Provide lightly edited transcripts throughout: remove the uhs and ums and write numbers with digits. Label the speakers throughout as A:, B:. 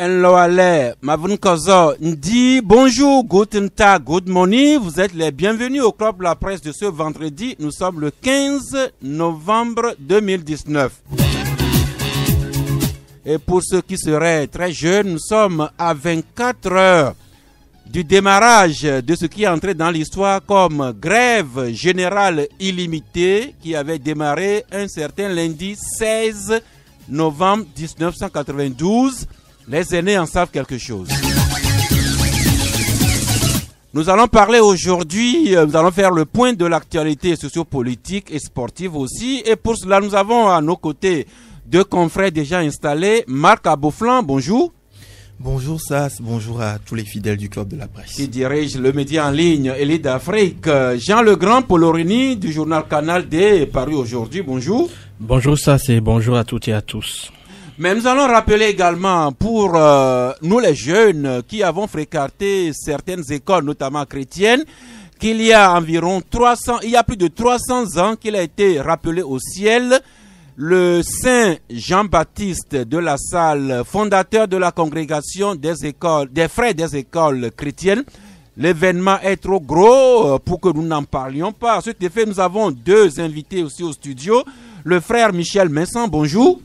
A: Nloale, Mavun Kozo, Ndi, bonjour, guten tag, good morning, vous êtes les bienvenus au Club de la Presse de ce vendredi, nous sommes le 15 novembre 2019. Et pour ceux qui seraient très jeunes, nous sommes à 24 heures du démarrage de ce qui est entré dans l'histoire comme grève générale illimitée qui avait démarré un certain lundi 16 novembre 1992. Les aînés en savent quelque chose. Nous allons parler aujourd'hui, nous allons faire le point de l'actualité sociopolitique et sportive aussi. Et pour cela, nous avons à nos côtés deux confrères déjà installés. Marc Aboflan, bonjour.
B: Bonjour Sass, bonjour à tous les fidèles du Club de la Presse.
A: Qui dirige le média en ligne Élite d'Afrique. Jean Legrand Polorini du journal Canal D, paru aujourd'hui, bonjour.
C: Bonjour Sass et bonjour à toutes et à tous.
A: Mais nous allons rappeler également pour nous les jeunes qui avons fréquenté certaines écoles, notamment chrétiennes, qu'il y a environ plus de 300 ans qu'il a été rappelé au ciel le Saint Jean-Baptiste de la Salle, fondateur de la congrégation des frères des écoles chrétiennes. L'événement est trop gros pour que nous n'en parlions pas. À cet effet, nous avons deux invités aussi au studio. Le frère Michel Messan, bonjour.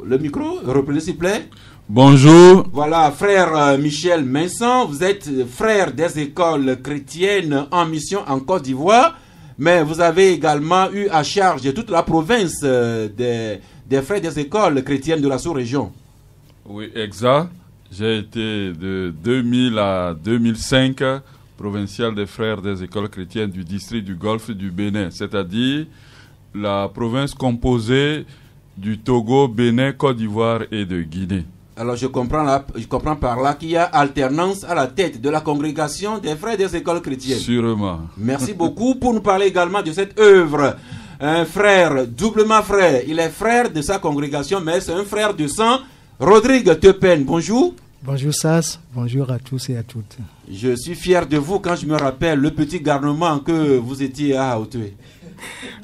A: Le micro, reprenez s'il vous plaît.
D: Bonjour.
A: Voilà, frère Michel Messan, vous êtes frère des écoles chrétiennes en mission en Côte d'Ivoire, mais vous avez également eu à charge toute la province des frères des écoles chrétiennes de la sous-région.
D: Oui, exact. J'ai été de 2000 à 2005 provincial des frères des écoles chrétiennes du district du Golfe du Bénin, c'est-à-dire la province composée du Togo, Bénin, Côte d'Ivoire et de Guinée.
A: Alors je comprends par là qu'il y a alternance à la tête de la congrégation des frères des écoles chrétiennes.
D: Sûrement.
A: Merci beaucoup pour nous parler également de cette œuvre. Un frère, doublement frère. Il est frère de sa congrégation, mais c'est un frère de sang. Rodrigue Tepen, bonjour.
E: Bonjour Sass, bonjour à tous et à toutes.
A: Je suis fier de vous quand je me rappelle le petit garnement que vous étiez à Hauteuil.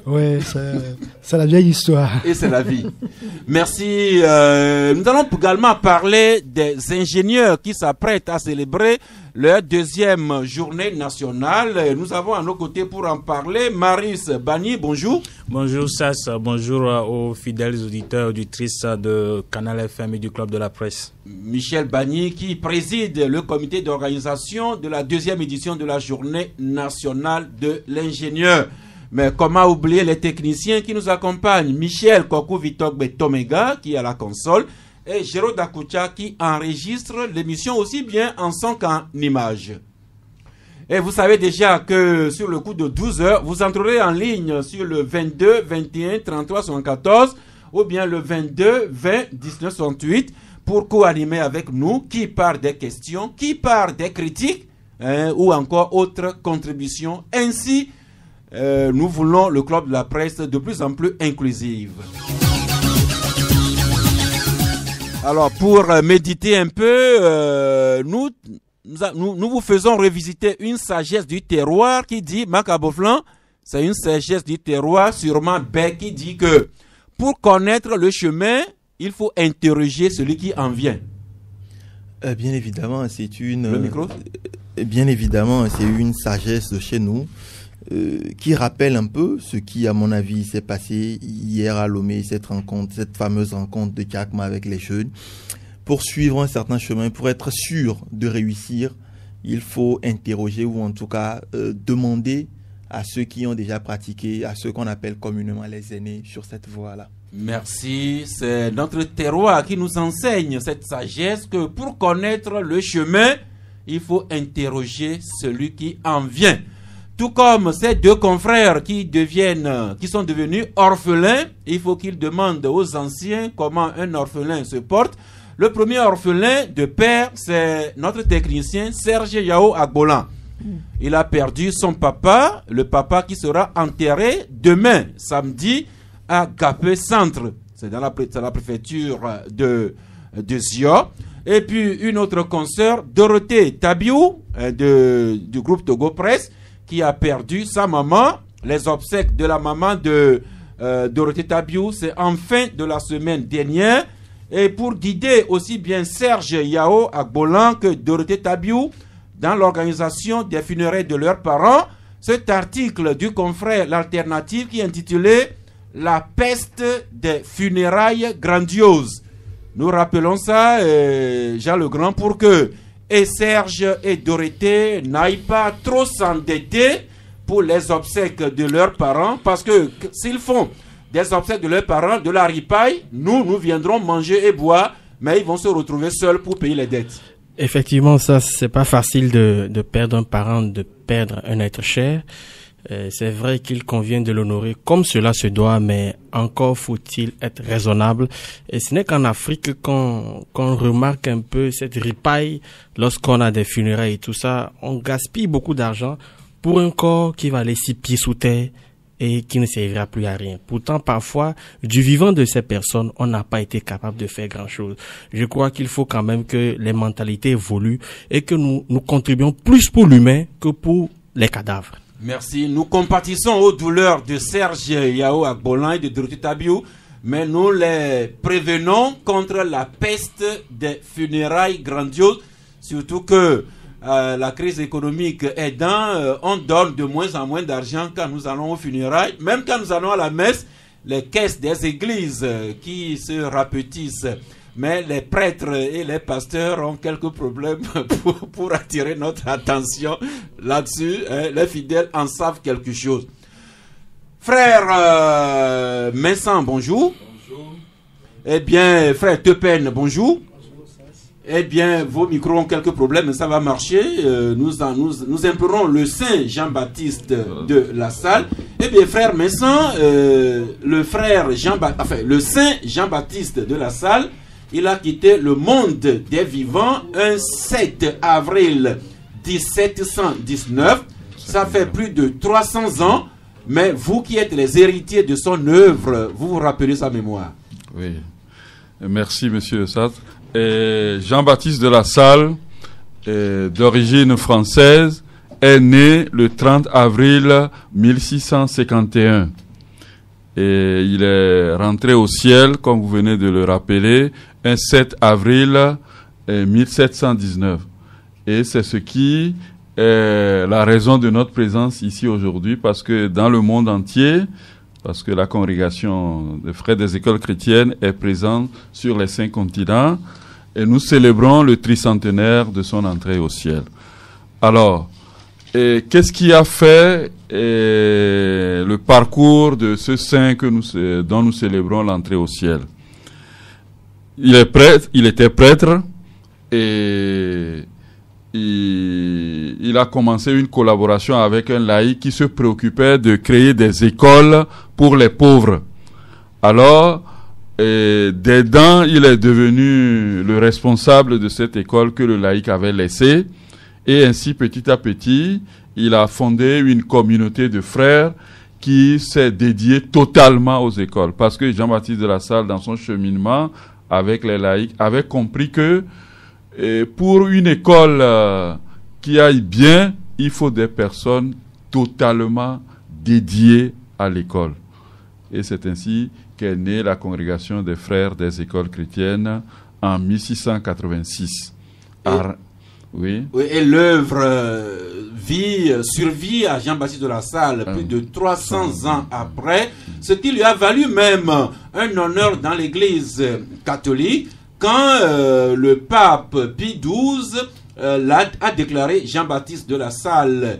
E: Oui, c'est la vieille histoire.
A: Et c'est la vie. Merci. Nous allons également parler des ingénieurs qui s'apprêtent à célébrer leur deuxième journée nationale. Nous avons à nos côtés pour en parler Marius Bani, bonjour.
C: Bonjour Sass, bonjour aux fidèles auditeurs et auditrices de Canal FM et du Club de la Presse.
A: Michel Bani qui préside le comité d'organisation de la deuxième édition de la journée nationale de l'ingénieur. Mais comment oublier les techniciens qui nous accompagnent? Michel Kokou Vitogbe Tomega qui est à la console et Jérôme Dakucha qui enregistre l'émission aussi bien en son qu'en image. Et vous savez déjà que sur le coup de 12 heures, vous entrerez en ligne sur le 22 21 33 74 ou bien le 22 20 19 68 pour co-animer avec nous qui part des questions, qui part des critiques ou encore autres contributions. Ainsi, nous voulons le Club de la Presse de plus en plus inclusive. Alors, pour méditer un peu, nous vous faisons revisiter une sagesse du terroir qui dit, Marc Aboflan, c'est une sagesse du terroir, sûrement Beck, qui dit que pour connaître le chemin, il faut interroger celui qui en vient.
B: Bien évidemment, c'est une...
A: Le micro ?
B: Bien évidemment, c'est une sagesse de chez nous. Qui rappelle un peu ce qui, à mon avis, s'est passé hier à Lomé, cette fameuse rencontre de Kakma avec les jeunes. Pour suivre un certain chemin, pour être sûr de réussir, il faut interroger ou en tout cas demander à ceux qui ont déjà pratiqué, à ceux qu'on appelle communément les aînés sur cette voie-là.
A: Merci, c'est notre terroir qui nous enseigne cette sagesse que pour connaître le chemin, il faut interroger celui qui en vient. Tout comme ces deux confrères qui sont devenus orphelins, il faut qu'ils demandent aux anciens comment un orphelin se porte. Le premier orphelin de père, c'est notre technicien Serge Yao Agbolan. il a perdu son papa, le papa qui sera enterré demain, samedi, à Gapé Centre. C'est dans la préfecture de Zio. Et puis une autre consoeur, Dorothée Tabiou, du groupe Togo Presse, qui a perdu sa maman. Les obsèques de la maman de Dorothée Tabiou, c'est en fin de la semaine dernière. Et pour guider aussi bien Serge Yao Agbolan que Dorothée Tabiou dans l'organisation des funérailles de leurs parents, cet article du confrère L'Alternative qui est intitulé « La peste des funérailles grandioses ». Nous rappelons ça, Jean Legrand, pour que et Serge et Dorothée n'aillent pas trop s'endetter pour les obsèques de leurs parents, parce que s'ils font des obsèques de leurs parents, de la ripaille, nous viendrons manger et boire, mais ils vont se retrouver seuls pour payer les dettes.
F: Effectivement, ça, c'est pas facile de perdre un parent, de perdre un être cher. C'est vrai qu'il convient de l'honorer comme cela se doit, mais encore faut-il être raisonnable. Et ce n'est qu'en Afrique qu'on remarque un peu cette ripaille lorsqu'on a des funérailles et tout ça. On gaspille beaucoup d'argent pour un corps qui va aller 6 pieds sous terre et qui ne servira plus à rien. Pourtant, parfois, du vivant de ces personnes, on n'a pas été capable de faire grand-chose. Je crois qu'il faut quand même que les mentalités évoluent et que nous contribuions plus pour l'humain que pour les cadavres.
A: Merci. Nous compatissons aux douleurs de Serge Yao Agbolan et de Dorothée Tabiou, mais nous les prévenons contre la peste des funérailles grandioses, surtout que la crise économique aidant, on donne de moins en moins d'argent quand nous allons aux funérailles. Même quand nous allons à la messe, les caisses des églises qui se rapetissent. Mais les prêtres et les pasteurs ont quelques problèmes pour attirer notre attention là-dessus. Les fidèles en savent quelque chose. Frère Messan, bonjour. Bonjour. Eh bien, frère Tepen, bonjour. Eh bien, vos micros ont quelques problèmes, mais ça va marcher. Nous implorons le Saint Jean-Baptiste de la salle. Eh bien, frère Messan, le Saint Jean-Baptiste de la salle, il a quitté le monde des vivants un 7 avril 1719. Ça fait plus de 300 ans, mais vous qui êtes les héritiers de son œuvre, vous vous rappelez sa mémoire.
D: Oui, merci monsieur Sat. Jean-Baptiste de la Salle, d'origine française, est né le 30 avril 1651. Et il est rentré au ciel, comme vous venez de le rappeler, un 7 avril 1719. Et c'est ce qui est la raison de notre présence ici aujourd'hui, parce que dans le monde entier, parce que la congrégation des frères des écoles chrétiennes est présente sur les 5 continents, et nous célébrons le tricentenaire de son entrée au ciel. Alors, qu'est-ce qui a fait le parcours de ce saint dont nous célébrons l'entrée au ciel? Il était prêtre et il a commencé une collaboration avec un laïc qui se préoccupait de créer des écoles pour les pauvres. Alors, dedans, il est devenu le responsable de cette école que le laïc avait laissée. Et ainsi, petit à petit, il a fondé une communauté de frères qui s'est dédiée totalement aux écoles. Parce que Jean-Baptiste de la Salle, dans son cheminement avec les laïcs, avait compris que pour une école qui aille bien, il faut des personnes totalement dédiées à l'école. Et c'est ainsi qu'est née la congrégation des frères des écoles chrétiennes en 1686. Oui, et
A: l'œuvre survit à Jean-Baptiste de la Salle plus de 300 ans après, ce qui lui a valu même un honneur dans l'église catholique quand le pape Pie XII a déclaré Jean-Baptiste de la Salle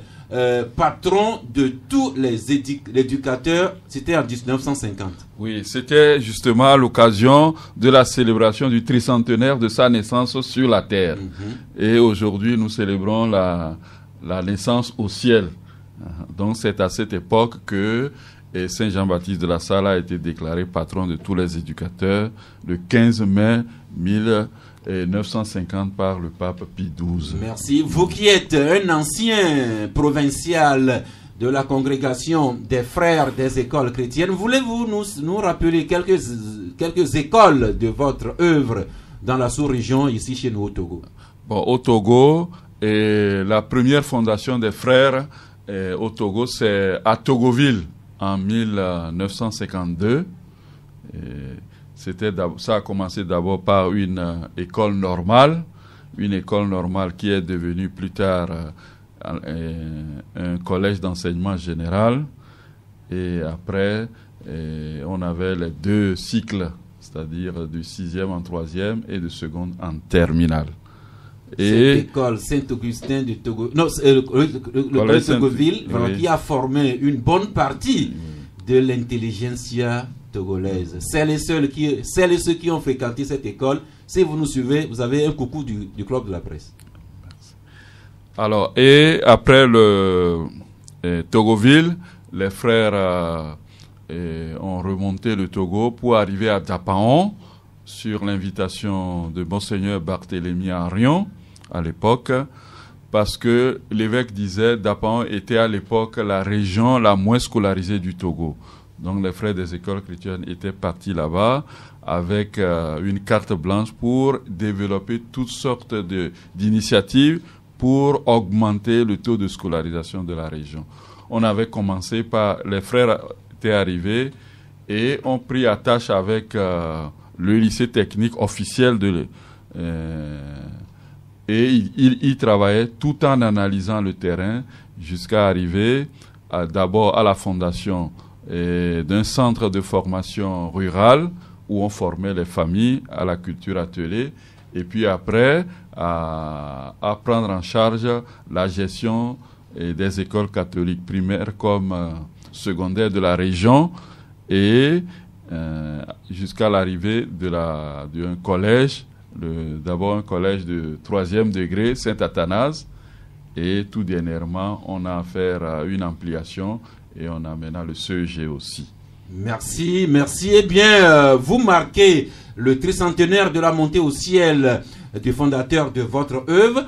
A: patron de tous les éducateurs. C'était en 1950.
D: Oui, c'était justement à l'occasion de la célébration du tricentenaire de sa naissance sur la terre. Et aujourd'hui, nous célébrons la naissance au ciel. Donc c'est à cette époque que Et Saint Jean-Baptiste de la Salle a été déclaré patron de tous les éducateurs le 15 mai 1950 par le pape Pie XII.
A: Merci. Vous qui êtes un ancien provincial de la congrégation des frères des écoles chrétiennes, voulez-vous nous rappeler quelques écoles de votre œuvre dans la sous-région ici chez nous au Togo?
D: Bon, au Togo, la première fondation des frères au Togo, c'est à Togoville en 1952. Ça a commencé d'abord par une école normale qui est devenue plus tard un collège d'enseignement général. Et après, on avait les 2 cycles, c'est-à-dire du 6e en 3e et de seconde en terminale. Et
A: cette école Saint-Augustin de Togo, non, le collège Togoville, oui, qui a formé une bonne partie de l'intelligentsia togolaise. Celles et ceux qui ont fréquenté cette école, si vous nous suivez, vous avez un coucou du Club de la Presse.
D: Alors, et après le Togoville, les frères ont remonté le Togo pour arriver à Dapaon sur l'invitation de Monseigneur Barthélemy Arion à l'époque, parce que l'évêque disait Dapaon était à l'époque la région la moins scolarisée du Togo. Donc les frères des écoles chrétiennes étaient partis là-bas avec une carte blanche pour développer toutes sortes d'initiatives pour augmenter le taux de scolarisation de la région. On avait commencé par... Les frères étaient arrivés et ont pris attache avec le lycée technique officiel et ils travaillaient tout en analysant le terrain jusqu'à arriver d'abord à la fondation d'un centre de formation rurale où on formait les familles à la culture atelier, et puis après à prendre en charge la gestion des écoles catholiques primaires comme secondaires de la région, et jusqu'à l'arrivée d'un collège, d'abord un collège de 3e degré, Saint-Athanase, et tout dernièrement on a affaire à une ampliation et on a maintenant le CEG aussi.
A: Merci. Eh bien, vous marquez le tricentenaire de la montée au ciel du fondateur de votre œuvre.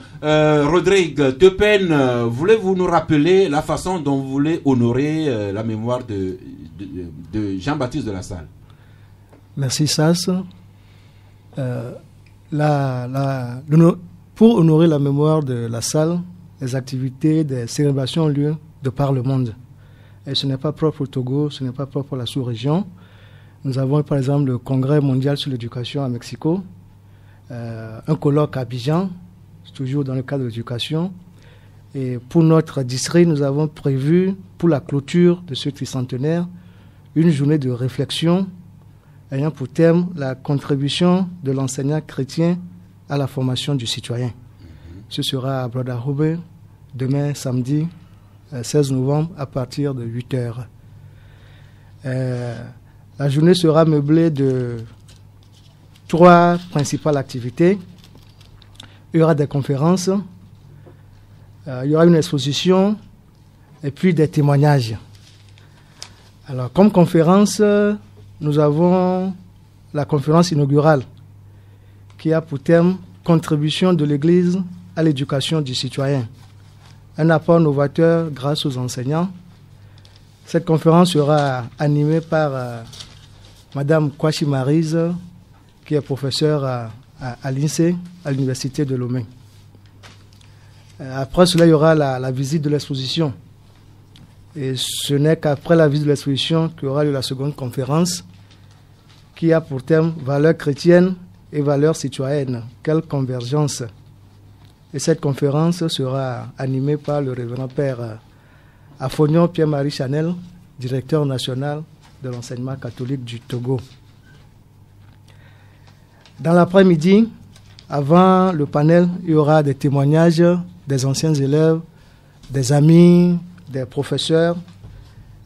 A: Rodrigue Tepen, voulez-vous nous rappeler la façon dont vous voulez honorer la mémoire de Jean-Baptiste de la Salle?
E: Merci, Sas. Pour honorer la mémoire de la Salle, les activités, des célébrations ont lieu de par le monde. Et ce n'est pas propre au Togo, ce n'est pas propre à la sous-région. Nous avons par exemple le Congrès mondial sur l'éducation à Mexico, un colloque à Abidjan, toujours dans le cadre de l'éducation. Et pour notre district, nous avons prévu, pour la clôture de ce tricentenaire, une journée de réflexion ayant pour thème la contribution de l'enseignant chrétien à la formation du citoyen. Ce sera à Brotherhood demain samedi 16 novembre à partir de 8h. La journée sera meublée de 3 principales activités. Il y aura des conférences, il y aura une exposition et puis des témoignages. Alors, comme conférence, nous avons la conférence inaugurale qui a pour thème « Contribution de l'Église à l'éducation du citoyen ». Un apport novateur grâce aux enseignants. Cette conférence sera animée par Madame Kwashi Maryse, qui est professeure à l'INSEE, à l'Université de Lomé. Après cela, il y aura la visite de l'exposition. Et ce n'est qu'après la visite de l'exposition qu'il y aura la seconde conférence, qui a pour thème « Valeurs chrétiennes et valeurs citoyennes. Quelle convergence ?» Et cette conférence sera animée par le révérend père Afonion Pierre-Marie Chanel, directeur national de l'enseignement catholique du Togo. Dans l'après-midi, avant le panel, il y aura des témoignages des anciens élèves, des amis, des professeurs,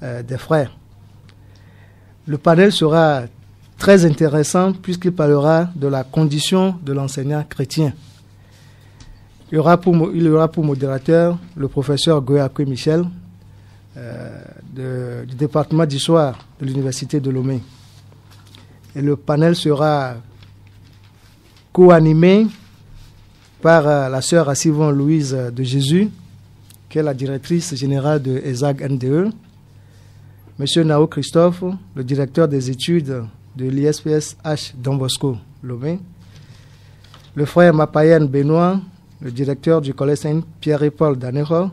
E: des frères. Le panel sera très intéressant puisqu'il parlera de la condition de l'enseignant chrétien. Il y aura pour modérateur le professeur Goyakwe Michel, du département d'histoire de l'Université de Lomé. Et le panel sera co-animé par la sœur Assivon Louise de Jésus, qui est la directrice générale de ESAG NDE, M. Nao Christophe, le directeur des études de l'ISPSH Don Bosco Lomé, le frère Mapayen Benoît, le directeur du collège Saint-Pierre et Paul d'Anéro,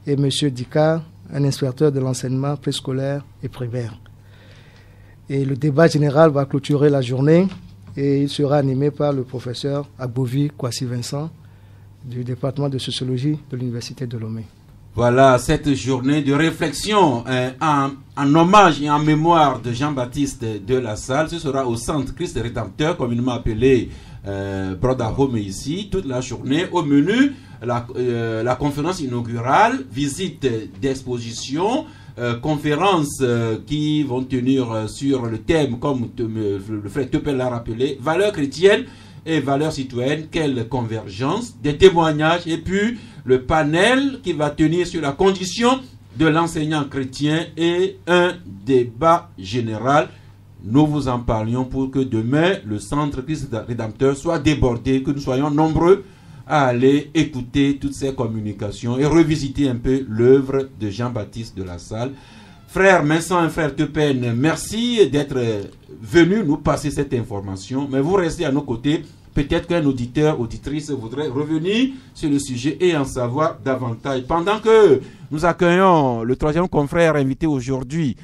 E: et M. Dika, un inspecteur de l'enseignement préscolaire et primaire. Et le débat général va clôturer la journée et il sera animé par le professeur Agbovi Kwasi Vincent du département de sociologie de l'Université de Lomé.
A: Voilà cette journée de réflexion en hommage et en mémoire de Jean-Baptiste de La Salle. Ce sera au Centre Christ Rédempteur, communément appelé Broda Home ici, toute la journée. Au menu, la conférence inaugurale, visite d'exposition, conférences qui vont tenir sur le thème, comme le frère Tepel l'a rappelé, valeurs chrétiennes et valeurs citoyennes, quelle convergence, des témoignages, et puis le panel qui va tenir sur la condition de l'enseignant chrétien et un débat général. Nous vous en parlions pour que demain, le Centre Christ Rédempteur soit débordé, que nous soyons nombreux à aller écouter toutes ces communications et revisiter un peu l'œuvre de Jean-Baptiste de La Salle. Frère Vincent et frère Tepen, merci d'être venus nous passer cette information, mais vous restez à nos côtés. Peut-être qu'un auditeur, auditrice voudrait revenir sur le sujet et en savoir davantage. Pendant que nous accueillons le troisième confrère invité aujourd'hui,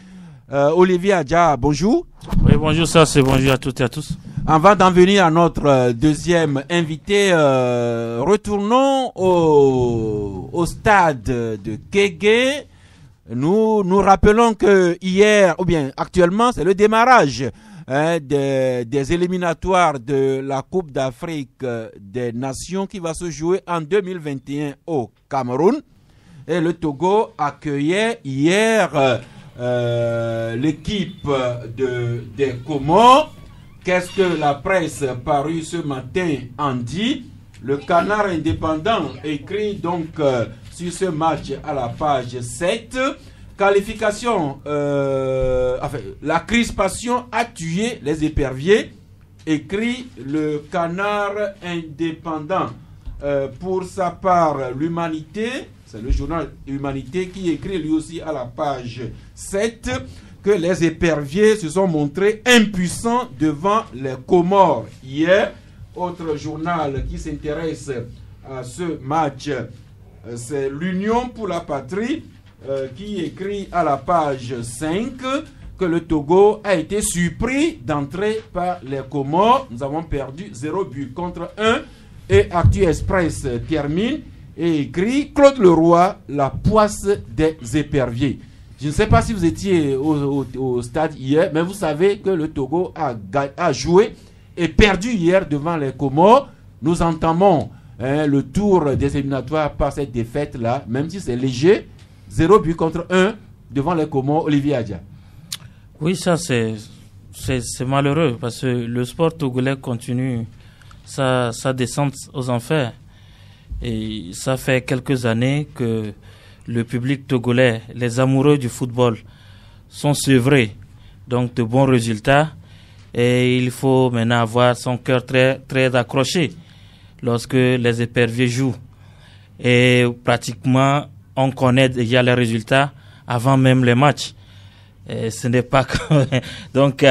A: Olivier Adja, bonjour.
C: Oui, bonjour, ça c'est bonjour à toutes et à tous.
A: Avant d'en venir à notre deuxième invité, retournons au stade de Kégué. Nous rappelons que hier, ou bien actuellement, c'est le démarrage des éliminatoires de la Coupe d'Afrique des Nations qui va se jouer en 2021 au Cameroun. Et le Togo accueillait hier l'équipe des Comores. Qu'est-ce que la presse parue ce matin en dit? Le Canard indépendant écrit donc sur ce match à la page 7. Qualification, la crispation a tué les éperviers, écrit le Canard indépendant. Pour sa part, l'Humanité, c'est le journal Humanité qui écrit lui aussi à la page 7 que les éperviers se sont montrés impuissants devant les Comores hier. Autre journal qui s'intéresse à ce match, c'est l'Union pour la patrie qui écrit à la page 5 que le Togo a été surpris d'entrer par les Comores. Nous avons perdu 0 but contre 1 et Actu Express termine et écrit Claude Leroy, la poisse des éperviers. Je ne sais pas si vous étiez au stade hier, mais vous savez que le Togo a joué et perdu hier devant les Comores. Nous entamons le tour des éliminatoires par cette défaite-là, même si c'est léger. 0 but contre 1 devant les Comores. Olivier Adja.
C: Oui, ça c'est malheureux parce que le sport togolais continue sa descente aux enfers. Et ça fait quelques années que le public togolais, les amoureux du football, sont sevrés donc de bons résultats. Et il faut maintenant avoir son cœur très, très accroché lorsque les éperviers jouent. Et pratiquement, on connaît déjà les résultats avant même les matchs. Et ce n'est pas donc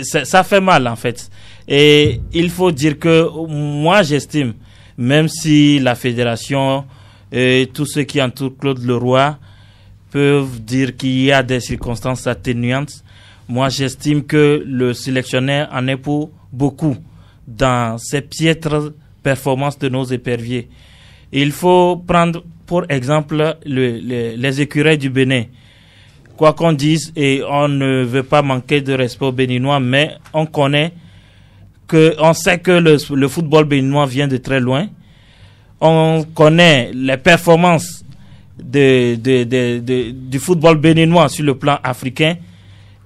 C: ça fait mal en fait. Et il faut dire que moi j'estime, même si la fédération et tous ceux qui entourent Claude Leroy peuvent dire qu'il y a des circonstances atténuantes, moi j'estime que le sélectionneur en est pour beaucoup dans ces piètres performances de nos éperviers. Il faut prendre pour exemple les écureuils du Bénin. Quoi qu'on dise, et on ne veut pas manquer de respect aux Béninois, mais on sait que le football béninois vient de très loin. On connaît les performances du football béninois sur le plan africain.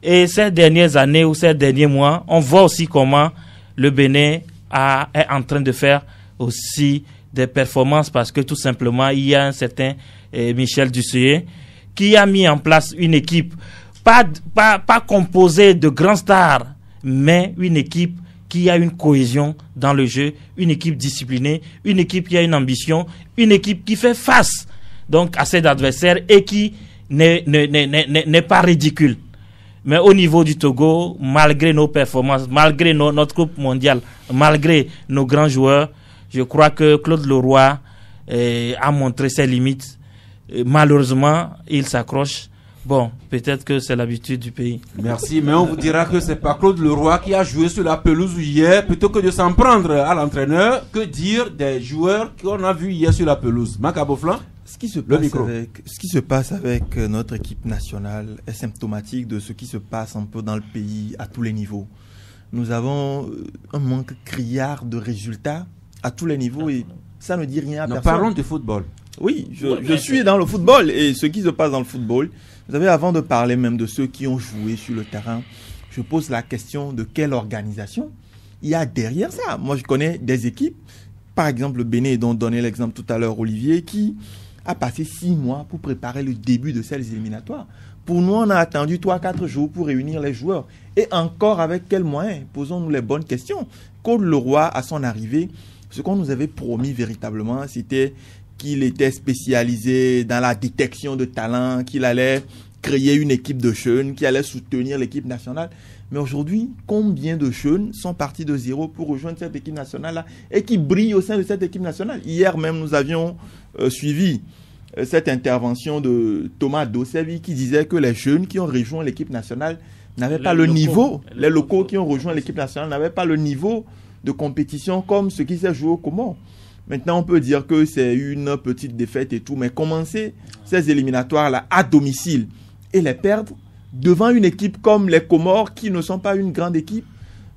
C: Et ces dernières années ou ces derniers mois, on voit aussi comment le Bénin est en train de faire aussi des performances parce que tout simplement, il y a un certain Michel Dussuyer qui a mis en place une équipe, pas composée de grands stars, mais une équipe qui a une cohésion dans le jeu, une équipe disciplinée, une équipe qui a une ambition, une équipe qui fait face donc à ses adversaires et qui n'est pas ridicule. Mais au niveau du Togo, malgré nos performances, malgré notre Coupe mondiale, malgré nos grands joueurs, je crois que Claude Leroy a montré ses limites. Malheureusement, il s'accroche. Bon, peut-être que c'est l'habitude du pays.
A: Merci, mais on vous dira que c'est pas Claude Leroy qui a joué sur la pelouse hier, plutôt que de s'en prendre à l'entraîneur. Que dire des joueurs qu'on a vus hier sur la pelouse? Macaboflan?
B: Ce qui se passe avec notre équipe nationale est symptomatique de ce qui se passe un peu dans le pays à tous les niveaux. Nous avons un manque criard de résultats à tous les niveaux et ça ne dit rien à personne.
A: Parlons de football.
B: Oui, je suis dans le football et ce qui se passe dans le football, vous savez, avant de parler même de ceux qui ont joué sur le terrain, je pose la question de quelle organisation il y a derrière ça. Moi, je connais des équipes, par exemple le Bénin, dont donnait l'exemple tout à l'heure Olivier, qui a passé 6 mois pour préparer le début de ces éliminatoires. Pour nous, on a attendu 3-4 jours pour réunir les joueurs. Et encore avec quels moyens? Posons-nous les bonnes questions. Claude Leroy, à son arrivée, ce qu'on nous avait promis véritablement, c'était qu'il était spécialisé dans la détection de talents, qu'il allait créer une équipe de jeunes, qui allait soutenir l'équipe nationale. Mais aujourd'hui, combien de jeunes sont partis de zéro pour rejoindre cette équipe nationale-là et qui brillent au sein de cette équipe nationale? Hier même, nous avions suivi cette intervention de Thomas Dossevi qui disait que les jeunes qui ont rejoint l'équipe nationale n'avaient pas le niveau. Les locaux qui ont rejoint l'équipe nationale n'avaient pas le niveau de compétition comme ce qui s'est joué au Comores. Maintenant, on peut dire que c'est une petite défaite et tout, mais commencer ces éliminatoires-là à domicile et les perdre devant une équipe comme les Comores qui ne sont pas une grande équipe,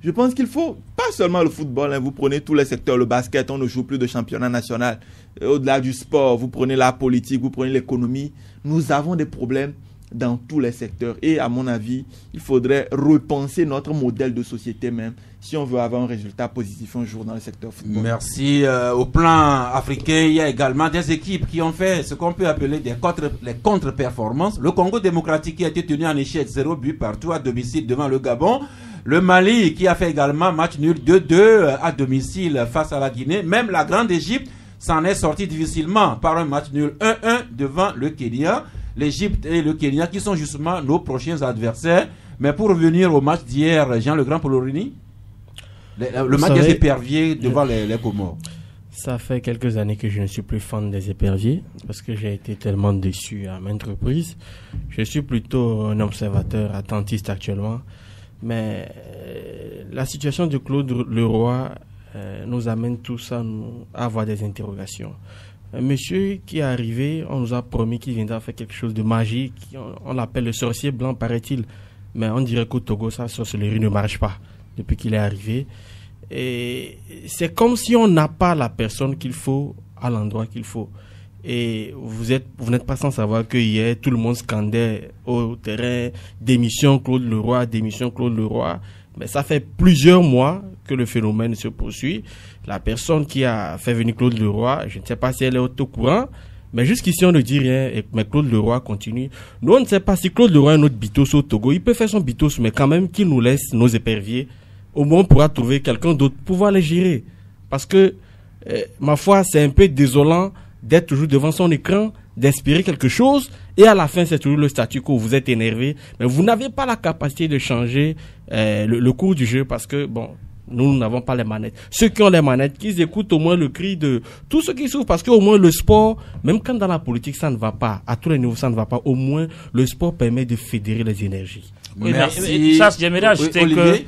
B: je pense qu'il faut, pas seulement le football, hein, vous prenez tous les secteurs, le basket, on ne joue plus de championnat national, au-delà du sport, vous prenez la politique, vous prenez l'économie, nous avons des problèmes dans tous les secteurs et à mon avis, il faudrait repenser notre modèle de société même si on veut avoir un résultat positif un jour dans le secteur football.
A: Merci. Au plan africain, il y a également des équipes qui ont fait ce qu'on peut appeler les contre-performances. Le Congo démocratique qui a été tenu en échec 0 but partout à domicile devant le Gabon. Le Mali qui a fait également match nul 2-2 à domicile face à la Guinée. Même la Grande Égypte s'en est sortie difficilement par un match nul 1-1 devant le Kenya. L'Égypte et le Kenya qui sont justement nos prochains adversaires. Mais pour revenir au match d'hier, Jean le Grand Polorini, le match des éperviers devant les Comores.
F: Ça fait quelques années que je ne suis plus fan des éperviers parce que j'ai été tellement déçu à maintes reprises. Je suis plutôt un observateur attentiste actuellement. Mais la situation de Claude Leroy nous amène tous à avoir des interrogations. Un monsieur qui est arrivé, on nous a promis qu'il viendra faire quelque chose de magique. On l'appelle le sorcier blanc, paraît-il. Mais on dirait qu'au Togo, sa sorcellerie ne marche pas depuis qu'il est arrivé. Et c'est comme si on n'a pas la personne qu'il faut à l'endroit qu'il faut. Et vous n'êtes pas sans savoir que hier, tout le monde scandait au terrain démission Claude Leroy, démission Claude Leroy. Mais ça fait plusieurs mois que le phénomène se poursuit. La personne qui a fait venir Claude Leroy, je ne sais pas si elle est au courant, mais jusqu'ici on ne dit rien, mais Claude Leroy continue. Nous on ne sait pas si Claude Leroy est notre bitos au Togo. Il peut faire son bitos, mais quand même qu'il nous laisse nos éperviers. Au moins on pourra trouver quelqu'un d'autre pour pouvoir les gérer. Parce que, ma foi, c'est un peu désolant d'être toujours devant son écran, d'inspirer quelque chose, et à la fin, c'est toujours le statu quo. Vous êtes énervé, mais vous n'avez pas la capacité de changer le cours du jeu parce que, bon, nous n'avons pas les manettes. Ceux qui ont les manettes, qu'ils écoutent au moins le cri de tous ceux qui souffrent, parce qu'au moins le sport, même quand dans la politique ça ne va pas, à tous les niveaux ça ne va pas, au moins le sport permet de fédérer les énergies.
C: Oui, merci. Ça, j'aimerais ajouter que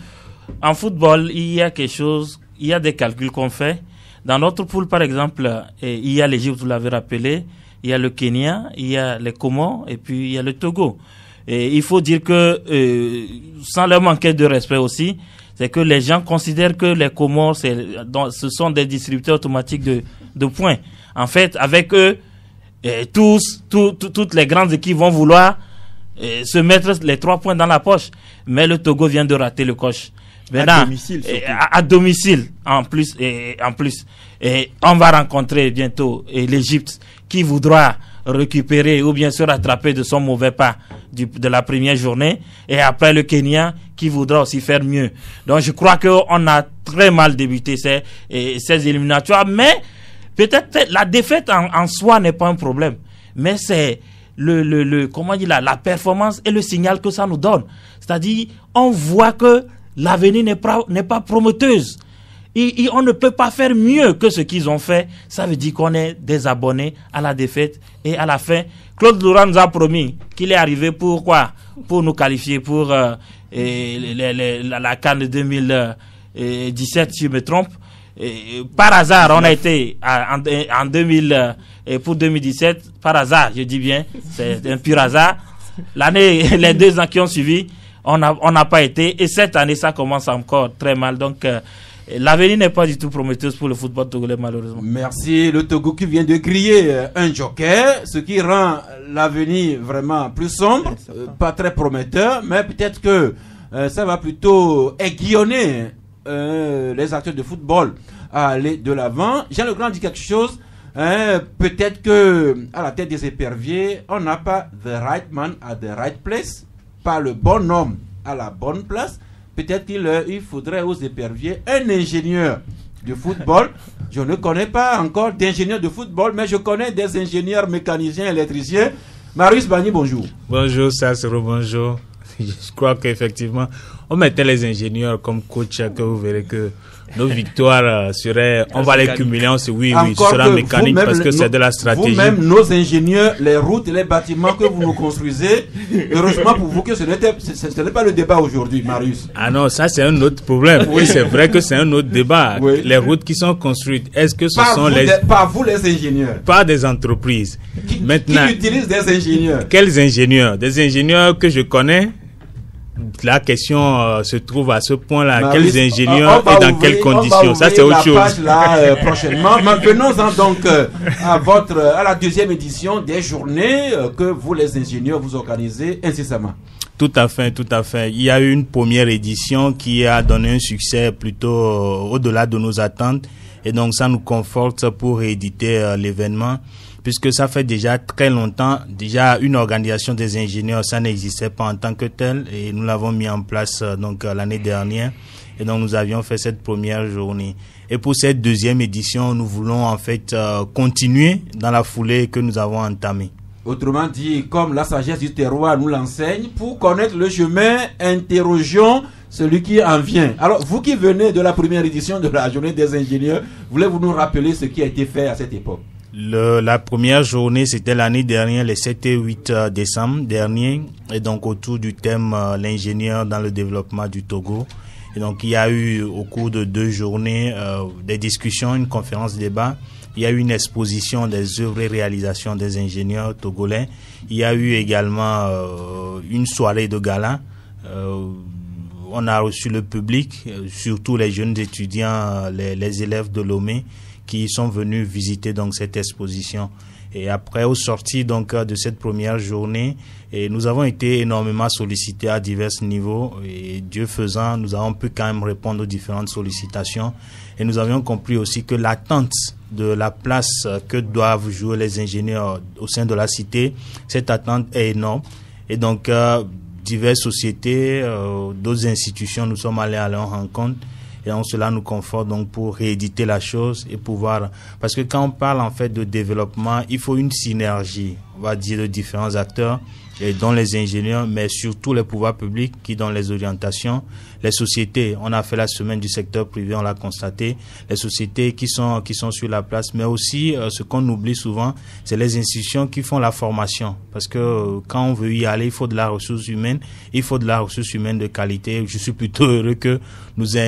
C: en football, il y a quelque chose, il y a des calculs qu'on fait. Dans notre poule, par exemple, il y a l'Égypte, vous l'avez rappelé, il y a le Kenya, il y a les Comores et puis il y a le Togo. Et il faut dire que, sans leur manquer de respect aussi, c'est que les gens considèrent que les Comores, ce sont des distributeurs automatiques de points. En fait, avec eux, toutes les grandes équipes vont vouloir se mettre les 3 points dans la poche. Mais le Togo vient de rater le coche. Maintenant, à domicile, en plus. Et on va rencontrer bientôt l'Égypte qui voudra récupérer ou bien se rattraper de son mauvais pas de la première journée, et après le Kenya qui voudra aussi faire mieux. Donc je crois qu'on a très mal débuté ces éliminatoires, mais peut-être la défaite en soi n'est pas un problème, mais c'est comment dire, la performance et le signal que ça nous donne. C'est-à-dire, on voit que l'avenir n'est pas prometteuse. On ne peut pas faire mieux que ce qu'ils ont fait. Ça veut dire qu'on est désabonné à la défaite. Et à la fin, Claude Laurent nous a promis qu'il est arrivé pour quoi? Pour nous qualifier pour la CAN de 2017, si je me trompe. Par hasard, on a été en 2000 pour 2017. Par hasard, je dis bien, c'est un pur hasard. Les 2 ans qui ont suivi, on n'a pas été. Et cette année, ça commence encore très mal. Donc, l'avenir n'est pas du tout prometteuse pour le football togolais, malheureusement.
A: Merci. Le Togo qui vient de griller un joker, ce qui rend l'avenir vraiment plus sombre, pas très prometteur, mais peut-être que ça va plutôt aiguillonner les acteurs de football à aller de l'avant. Jean Legrand dit quelque chose. Peut-être que à la tête des éperviers, on n'a pas the right man at the right place, pas le bon homme à la bonne place. Peut-être qu'il faudrait aux éperviers un ingénieur de football. Je ne connais pas encore d'ingénieur de football, mais je connais des ingénieurs mécaniciens, électriciens. Marius Bani, bonjour.
G: Bonjour, Sassero, bonjour. Je crois qu'effectivement, on mettait les ingénieurs comme coach, que vous verrez que nos victoires seraient, on va les cumuler, ce sera mécanique parce que c'est de la stratégie.
A: Vous-même, nos ingénieurs, les routes et les bâtiments que vous nous construisez, heureusement pour vous que ce n'est pas le débat aujourd'hui, Marius.
G: Ah non, ça c'est un autre problème. Oui, c'est vrai que c'est un autre débat. Oui. Les routes qui sont construites, est-ce que ce sont
A: par vous les ingénieurs?
G: Pas des entreprises. Maintenant,
A: qui utilisent des ingénieurs?
G: Quels ingénieurs? Des ingénieurs que je connais. La question se trouve à ce point-là. Quels ingénieurs et dans quelles conditions? Ça, c'est autre chose.
A: Page là, prochainement. Venons-en donc à la 2e édition des journées que vous, les ingénieurs, vous organisez incessamment.
G: Tout à fait. Il y a eu une première édition qui a donné un succès plutôt au-delà de nos attentes. Et donc, ça nous conforte pour rééditer l'événement. Puisque ça fait déjà très longtemps, une organisation des ingénieurs, ça n'existait pas en tant que tel, et nous l'avons mis en place l'année dernière, et donc nous avions fait cette première journée. Et pour cette 2e édition, nous voulons en fait continuer dans la foulée que nous avons entamée.
A: Autrement dit, comme la sagesse du terroir nous l'enseigne, pour connaître le chemin, interrogeons celui qui en vient. Alors, vous qui venez de la première édition de la journée des ingénieurs, voulez-vous nous rappeler ce qui a été fait à cette époque?
G: La première journée, c'était l'année dernière, les 7 et 8 décembre dernier, et donc autour du thème l'ingénieur dans le développement du Togo. Et donc il y a eu au cours de 2 journées des discussions, une conférence débat. Il y a eu une exposition des œuvres et réalisations des ingénieurs togolais. Il y a eu également une soirée de gala. On a reçu le public, surtout les jeunes étudiants, les élèves de Lomé, qui sont venus visiter donc cette exposition. Et après, au sorti donc de cette première journée, et nous avons été énormément sollicités à divers niveaux, et Dieu faisant, nous avons pu quand même répondre aux différentes sollicitations, et nous avions compris aussi que l'attente de la place que doivent jouer les ingénieurs au sein de la cité, cette attente est énorme, et donc diverses sociétés, d'autres institutions, nous sommes allés à leur rencontre. Et donc cela nous conforte donc pour rééditer la chose et pouvoir, parce que quand on parle en fait de développement, il faut une synergie, on va dire, de différents acteurs, et dont les ingénieurs, mais surtout les pouvoirs publics qui donnent les orientations, les sociétés. On a fait la semaine du secteur privé, on l'a constaté, les sociétés qui sont sur la place, mais aussi ce qu'on oublie souvent, c'est les institutions qui font la formation, parce que quand on veut y aller, il faut de la ressource humaine, de qualité. Je suis plutôt heureux que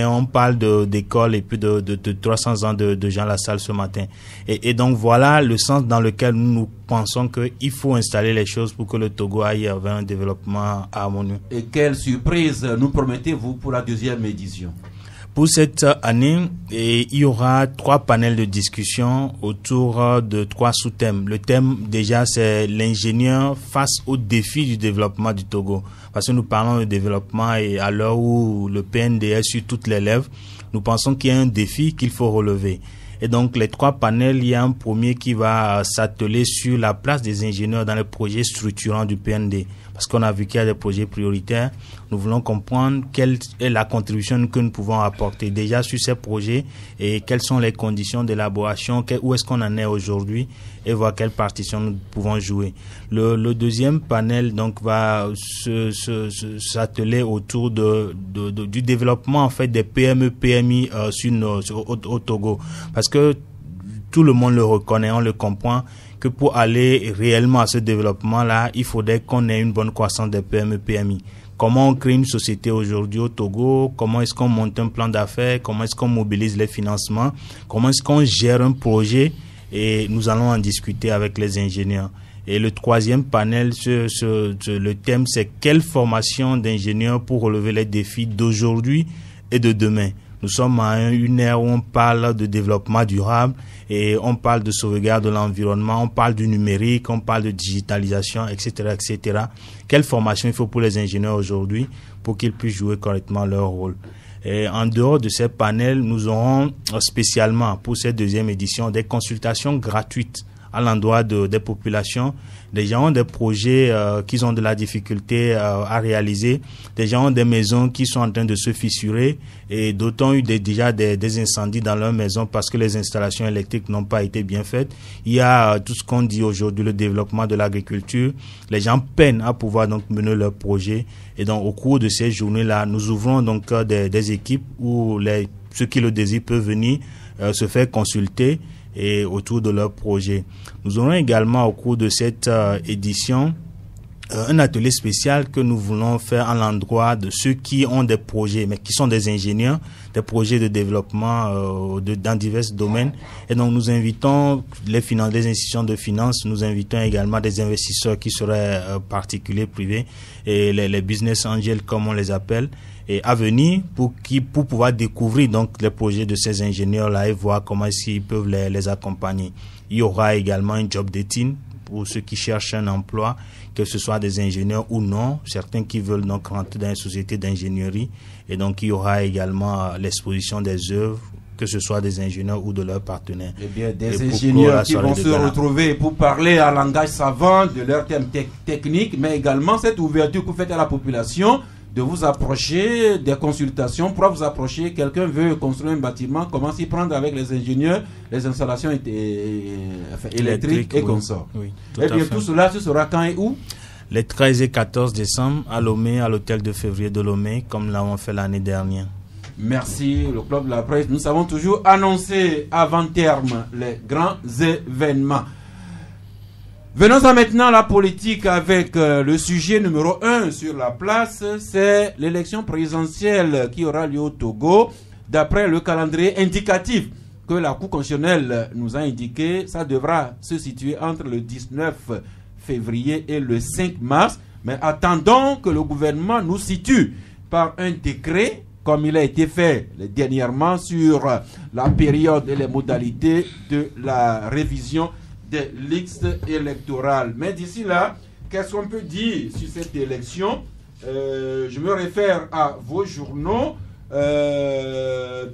G: on parle d'école et puis de 300 ans de Jean Lassalle ce matin. Et donc voilà le sens dans lequel nous pensons qu'il faut installer les choses pour que le Togo aille vers un développement harmonieux.
A: Et quelle surprise nous promettez-vous pour la 2e édition?
G: Pour cette année, il y aura 3 panels de discussion autour de 3 sous-thèmes. Le thème, déjà, c'est l'ingénieur face aux défis du développement du Togo. Parce que nous parlons de développement et à l'heure où le PND est sur toutes les lèvres, nous pensons qu'il y a un défi qu'il faut relever. Et donc, les 3 panels, il y a un premier qui va s'atteler sur la place des ingénieurs dans les projets structurants du PND. Parce qu'on a vu qu'il y a des projets prioritaires. Nous voulons comprendre quelle est la contribution que nous pouvons apporter déjà sur ces projets et quelles sont les conditions d'élaboration, où est-ce qu'on en est aujourd'hui et voir quelle partition nous pouvons jouer. Le deuxième panel donc va s'atteler autour du développement en fait des PME PMI au Togo, parce que tout le monde le reconnaît, on le comprend, que pour aller réellement à ce développement-là, il faudrait qu'on ait une bonne croissance des PME PMI. Comment on crée une société aujourd'hui au Togo? Comment est-ce qu'on monte un plan d'affaires? Comment est-ce qu'on mobilise les financements? Comment est-ce qu'on gère un projet? Et nous allons en discuter avec les ingénieurs. Et le troisième panel, le thème, c'est quelle formation d'ingénieurs pour relever les défis d'aujourd'hui et de demain. Nous sommes à une ère où on parle de développement durable et on parle de sauvegarde de l'environnement, on parle du numérique, on parle de digitalisation, etc., etc. Quelle formation il faut pour les ingénieurs aujourd'hui pour qu'ils puissent jouer correctement leur rôle? Et en dehors de ces panels, nous aurons spécialement pour cette deuxième édition des consultations gratuites à l'endroit des populations. Des gens ont des projets qui ont de la difficulté à réaliser. Des gens ont des maisons qui sont en train de se fissurer et d'autres ont eu déjà des incendies dans leurs maisons parce que les installations électriques n'ont pas été bien faites. Il y a tout ce qu'on dit aujourd'hui, le développement de l'agriculture. Les gens peinent à pouvoir donc mener leurs projets. Et donc au cours de ces journées-là, nous ouvrons donc des équipes où ceux qui le désirent peuvent venir se faire consulter et autour de leur projet. Nous aurons également au cours de cette édition un atelier spécial que nous voulons faire à l'endroit de ceux qui ont des projets, mais qui sont des ingénieurs, des projets de développement dans divers domaines. Et donc nous invitons les institutions de finances, nous invitons également des investisseurs qui seraient particuliers, privés, et les business angels comme on les appelle, et à venir pour pouvoir découvrir donc les projets de ces ingénieurs-là et voir comment ils peuvent les accompagner. Il y aura également un job dating pour ceux qui cherchent un emploi, que ce soit des ingénieurs ou non, certains qui veulent donc rentrer dans une société d'ingénierie. Et donc il y aura également l'exposition des œuvres, que ce soit des ingénieurs ou de leurs partenaires.
A: Eh bien, des ingénieurs qui vont se retrouver pour parler en langage savant de leurs thèmes techniques, mais également cette ouverture que vous faites à la population de vous approcher des consultations. Pour vous approcher, quelqu'un veut construire un bâtiment, comment s'y prendre avec les ingénieurs, les installations électriques et consorts. Oui, et bien tout cela, ce sera quand et où?
G: Les 13 et 14 décembre à Lomé, à l'hôtel de février de Lomé, comme nous l'avons fait l'année dernière.
A: Merci, le Club de la Presse. Nous savons toujours annoncer avant terme les grands événements. Venons-en maintenant à la politique avec le sujet numéro 1 sur la place, c'est l'élection présidentielle qui aura lieu au Togo. D'après le calendrier indicatif que la Cour constitutionnelle nous a indiqué, ça devra se situer entre le 19 février et le 5 mars. Mais attendons que le gouvernement nous situe par un décret, comme il a été fait dernièrement, sur la période et les modalités de la révision des listes électorales. Mais d'ici là, qu'est-ce qu'on peut dire sur cette élection? Je me réfère à vos journaux.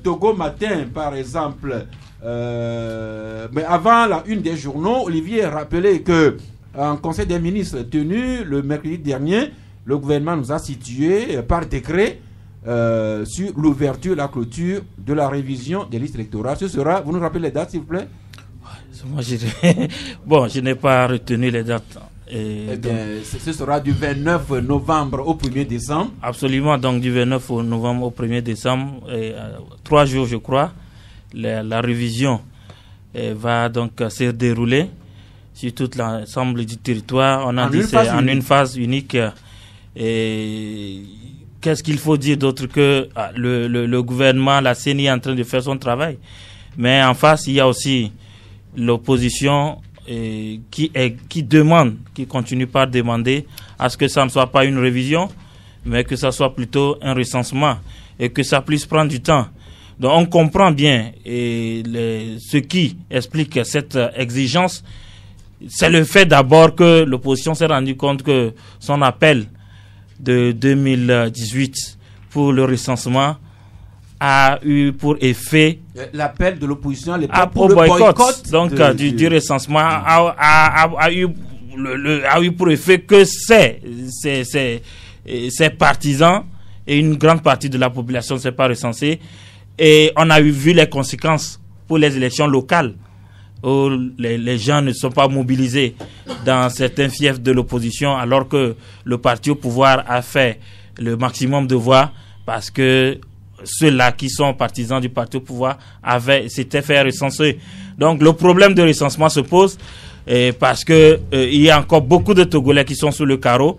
A: Togo Matin, par exemple. Mais avant la une des journaux, Olivier a rappelé que en Conseil des ministres tenu le mercredi dernier, le gouvernement nous a situé par décret sur l'ouverture, la clôture de la révision des listes électorales. Ce sera, vous nous rappelez les dates, s'il vous plaît?
C: Moi, je n'ai pas retenu les dates.
A: Eh bien, ce sera du 29 novembre au 1er décembre.
C: Absolument, donc du 29 novembre au 1er décembre, 3 jours je crois, la révision va donc se dérouler sur tout l'ensemble du territoire. On a dit c'est en une phase unique. Et qu'est-ce qu'il faut dire d'autre que le gouvernement, la CENI est en train de faire son travail. Mais en face, il y a aussi l'opposition qui demande, qui continue par demander à ce que ça ne soit pas une révision, mais que ça soit plutôt un recensement et que ça puisse prendre du temps. Donc on comprend bien ce qui explique cette exigence. C'est le fait d'abord que l'opposition s'est rendue compte que son appel de 2018 pour le recensement a eu pour effet
A: l'appel de l'opposition à l'époque
C: au
A: pour le boycott
C: donc du recensement a eu pour effet que ses partisans et une grande partie de la population ne s'est pas recensée, et on a vu les conséquences pour les élections locales où les gens ne sont pas mobilisés dans certains fiefs de l'opposition, alors que le parti au pouvoir a fait le maximum de voix parce que ceux-là qui sont partisans du parti au pouvoir s'étaient fait recenser. Donc le problème de recensement se pose parce que il y a encore beaucoup de Togolais qui sont sous le carreau.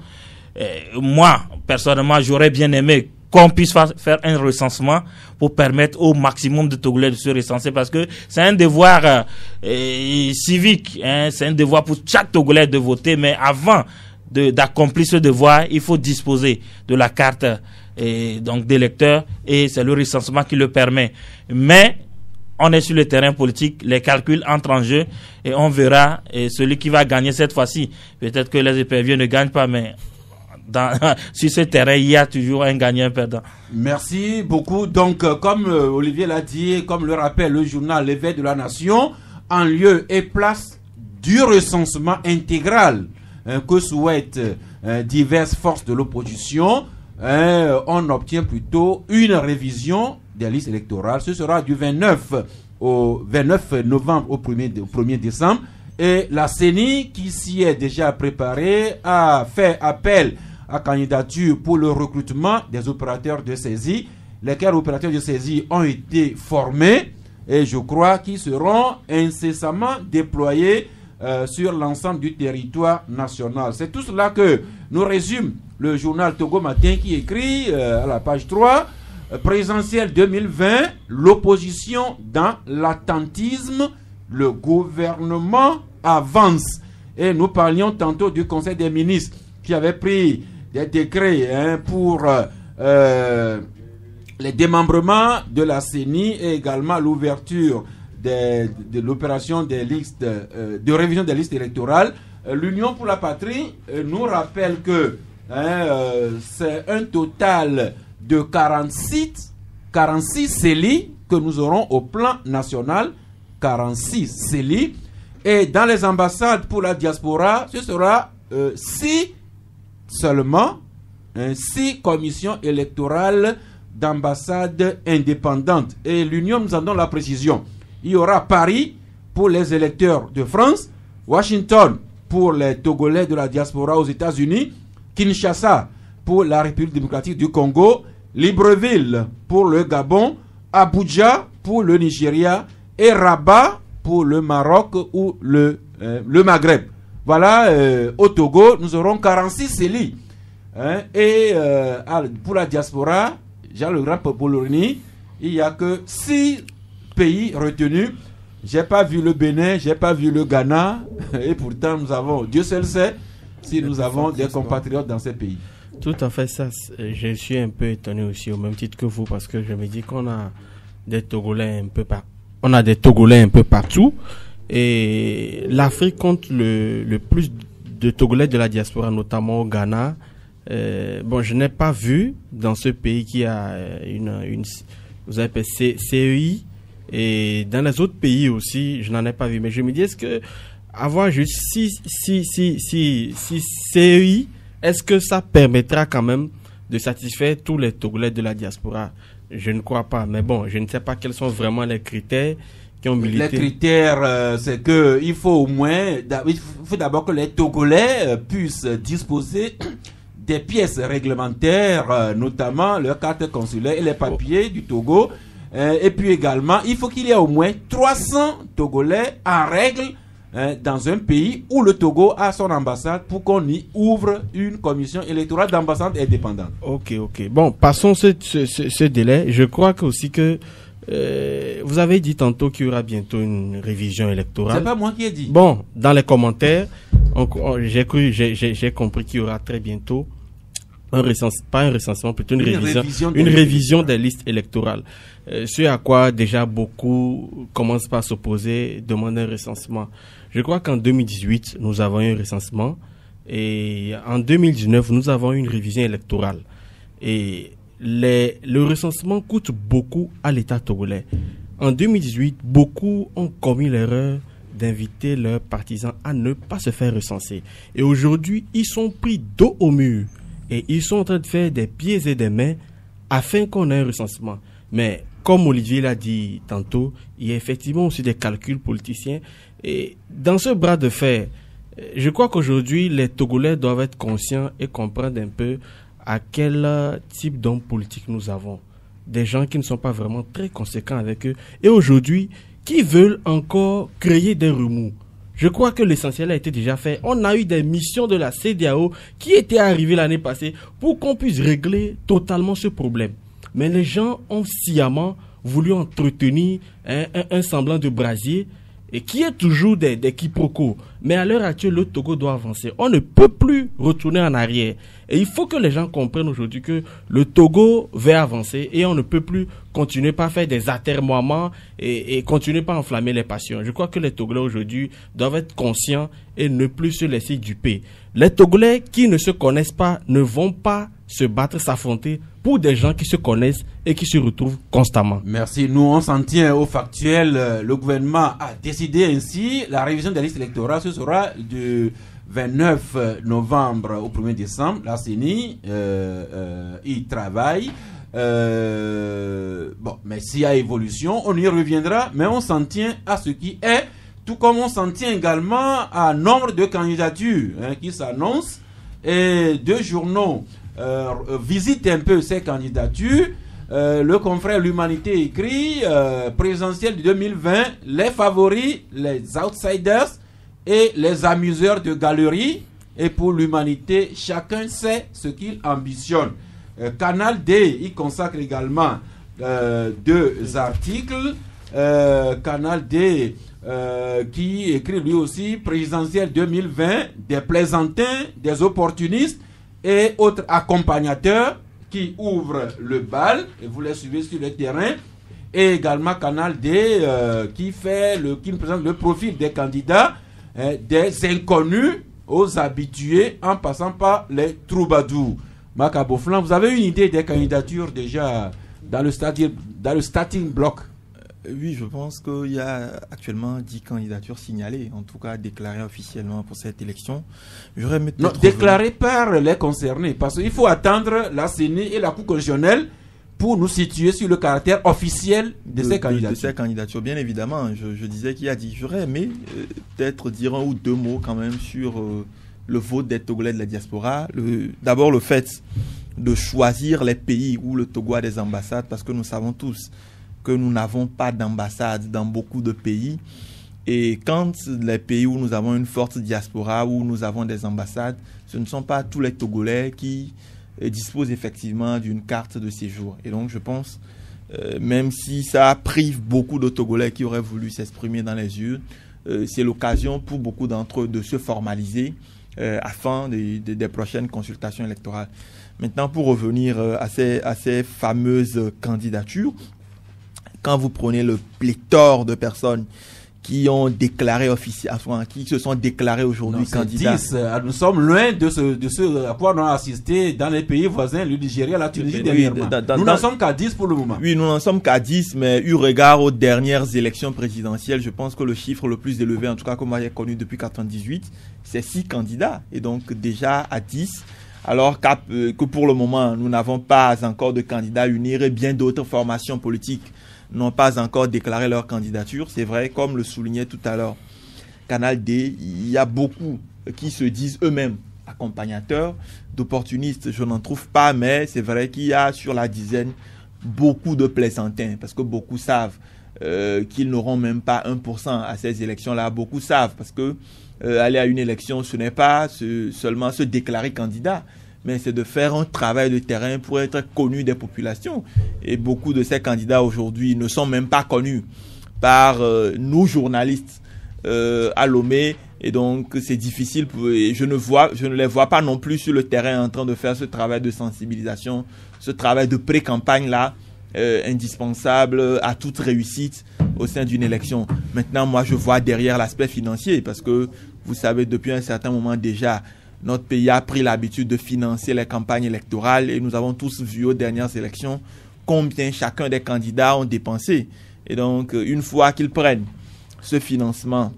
C: Moi, personnellement, j'aurais bien aimé qu'on puisse faire un recensement pour permettre au maximum de Togolais de se recenser, parce que c'est un devoir civique, hein, c'est un devoir pour chaque Togolais de voter, mais avant d'accomplir ce devoir, il faut disposer de la carte donc d'électeur, et c'est le recensement qui le permet. Mais on est sur le terrain politique, les calculs entrent en jeu et on verra celui qui va gagner cette fois-ci. Peut-être que les éperviers ne gagnent pas, mais sur ce terrain, il y a toujours un gagnant, un perdant.
A: Merci beaucoup. Donc, comme Olivier l'a dit, comme le rappelle le journal L'éveil de la Nation, en lieu et place du recensement intégral que souhaitent diverses forces de l'opposition, on obtient plutôt une révision des listes électorales. Ce sera du 29 au 29 novembre au 1er décembre. Et la CENI, qui s'y est déjà préparée, a fait appel à candidature pour le recrutement des opérateurs de saisie. Lesquels opérateurs de saisie ont été formés et je crois qu'ils seront incessamment déployés sur l'ensemble du territoire national. C'est tout cela que nous résume le journal Togo Matin, qui écrit à la page 3, présidentielle 2020, l'opposition dans l'attentisme, le gouvernement avance. Et nous parlions tantôt du Conseil des ministres qui avait pris des décrets pour les démembrements de la CENI et également l'ouverture de l'opération des listes, de révision des listes électorales. L'Union pour la patrie nous rappelle que c'est un total de 46 CELI que nous aurons au plan national, 46 CELI. Et dans les ambassades pour la diaspora, ce sera 6 seulement, 6 commissions électorales d'ambassades indépendantes. Et l'Union nous en donne la précision. Il y aura Paris pour les électeurs de France, Washington pour les Togolais de la diaspora aux États-Unis, Kinshasa pour la République démocratique du Congo, Libreville pour le Gabon, Abuja pour le Nigeria et Rabat pour le Maroc ou le Maghreb. Voilà, au Togo, nous aurons 46 CELI. Et pour la diaspora, Jean le Grand Popoloni, il n'y a que 6 pays retenus. J'ai pas vu le Bénin, j'ai pas vu le Ghana, et pourtant nous avons, Dieu seul sait, si nous avons des compatriotes dans ces pays.
F: Tout à fait ça. Je suis un peu étonné aussi, au même titre que vous, parce que je me dis qu'on a des Togolais un peu partout, et l'Afrique compte le plus de Togolais de la diaspora, notamment au Ghana. Bon, je n'ai pas vu dans ce pays qui a une vous avez CEI, et dans les autres pays aussi, je n'en ai pas vu. Mais je me dis, est-ce que avoir juste 6 CEI, est-ce que ça permettra quand même de satisfaire tous les Togolais de la diaspora? Je ne crois pas. Mais bon, je ne sais pas quels sont vraiment les critères qui ont milité.
A: Les critères, c'est que il faut au moins, il faut d'abord que les Togolais puissent disposer des pièces réglementaires, notamment leur carte consulaire et les papiers du Togo. Et puis également, il faut qu'il y ait au moins 300 Togolais en règle dans un pays où le Togo a son ambassade, pour qu'on y ouvre une commission électorale d'ambassade indépendante.
F: Ok. Bon, passons ce délai. Je crois que aussi que vous avez dit tantôt qu'il y aura bientôt une révision électorale.
A: C'est pas moi qui ai dit.
F: Bon, dans les commentaires, j'ai compris qu'il y aura très bientôt pas un recensement, plutôt une révision des listes électorales. Ce à quoi déjà beaucoup commencent par s'opposer, demandent un recensement. Je crois qu'en 2018, nous avons eu un recensement, et en 2019, nous avons eu une révision électorale. Et le recensement coûte beaucoup à l'État togolais. En 2018, beaucoup ont commis l'erreur d'inviter leurs partisans à ne pas se faire recenser. Et aujourd'hui, ils sont pris dos au mur et ils sont en train de faire des pieds et des mains afin qu'on ait un recensement. Mais comme Olivier l'a dit tantôt, il y a effectivement aussi des calculs politiciens. Et dans ce bras de fer, je crois qu'aujourd'hui, les Togolais doivent être conscients et comprendre un peu à quel type d'homme politique nous avons. Des gens qui ne sont pas vraiment très conséquents avec eux. Et aujourd'hui, qui veulent encore créer des remous. Je crois que l'essentiel a été déjà fait. On a eu des missions de la CEDEAO qui étaient arrivées l'année passée pour qu'on puisse régler totalement ce problème. Mais les gens ont sciemment voulu entretenir un semblant de brasier et qui est toujours des quiproquos. Mais à l'heure actuelle, le Togo doit avancer. On ne peut plus retourner en arrière. Et il faut que les gens comprennent aujourd'hui que le Togo va avancer et on ne peut plus continuer par faire des atermoiements et continuer par enflammer les passions. Je crois que les Togolais aujourd'hui doivent être conscients et ne plus se laisser duper. Les Togolais qui ne se connaissent pas ne vont pas se battre, s'affronter pour des gens qui se connaissent et qui se retrouvent constamment.
A: Merci. Nous, on s'en tient au factuel. Le gouvernement a décidé ainsi. La révision des listes électorales, ce sera du 29 novembre au 1er décembre. La CENI, il travaille. Mais s'il y a évolution, on y reviendra. Mais on s'en tient à ce qui est. Tout comme on s'en tient également à nombre de candidatures qui s'annoncent. Et deux journaux visitent un peu ces candidatures. Le confrère L'Humanité écrit présidentielle de 2020, les favoris, les outsiders et les amuseurs de galerie. Et pour L'Humanité, chacun sait ce qu'il ambitionne. Canal D, il consacre également 2 articles. Canal D qui écrit lui aussi présidentielle 2020, des plaisantins, des opportunistes et autres accompagnateurs qui ouvrent le bal, et vous les suivez sur le terrain. Et également Canal D qui nous présente le profil des candidats, des inconnus aux habitués en passant par les troubadours. Macaboflan, vous avez une idée des candidatures déjà dans le starting block?
B: Oui, je pense qu'il y a actuellement 10 candidatures signalées, en tout cas déclarées officiellement pour cette élection.
A: Non, déclarées par les concernés, parce qu'il faut attendre la CENI et la Cour constitutionnelle pour nous situer sur le caractère officiel de ces candidatures.
B: De ces candidatures, bien évidemment. Je disais qu'il y a 10. J'aurais aimé peut-être dire 1 ou 2 mots quand même sur le vote des Togolais de la diaspora. D'abord, le fait de choisir les pays où le Togo a des ambassades, parce que nous savons tous que nous n'avons pas d'ambassade dans beaucoup de pays. Et quand les pays où nous avons une forte diaspora, où nous avons des ambassades, ce ne sont pas tous les Togolais qui disposent effectivement d'une carte de séjour. Et donc je pense, même si ça prive beaucoup de Togolais qui auraient voulu s'exprimer dans les urnes, c'est l'occasion pour beaucoup d'entre eux de se formaliser afin des prochaines consultations électorales. Maintenant, pour revenir à ces fameuses candidatures, quand vous prenez le pléthore de personnes qui ont déclaré officiellement, qui se sont déclarés aujourd'hui candidats.
A: 10. Nous sommes loin de ce à quoi on a assisté dans les pays voisins, le Nigeria, la Tunisie dernièrement. Nous n'en sommes qu'à 10 pour le moment.
B: Oui, nous n'en sommes qu'à 10, mais eu regard aux dernières élections présidentielles, je pense que le chiffre le plus élevé, en tout cas comme on a connu depuis 1998, c'est 6 candidats. Et donc déjà à 10, alors que pour le moment, nous n'avons pas encore de candidats unir et bien d'autres formations politiques n'ont pas encore déclaré leur candidature. C'est vrai, comme le soulignait tout à l'heure Canal D, il y a beaucoup qui se disent eux-mêmes accompagnateurs, d'opportunistes. Je n'en trouve pas, mais c'est vrai qu'il y a sur la dizaine beaucoup de plaisantins, parce que beaucoup savent qu'ils n'auront même pas 1% à ces élections-là. Beaucoup savent, parce que aller à une élection, ce n'est pas seulement se déclarer candidat, mais c'est de faire un travail de terrain pour être connu des populations. Et beaucoup de ces candidats aujourd'hui ne sont même pas connus par nous journalistes à Lomé. Et donc c'est difficile et je ne les vois pas non plus sur le terrain en train de faire ce travail de sensibilisation, ce travail de pré-campagne là, indispensable à toute réussite au sein d'une élection. Maintenant, moi je vois derrière l'aspect financier, parce que vous savez, depuis un certain moment déjà, Notre pays a pris l'habitude de financer les campagnes électorales et nous avons tous vu aux dernières élections combien chacun des candidats ont dépensé. Et donc, une fois qu'ils prennent ce financement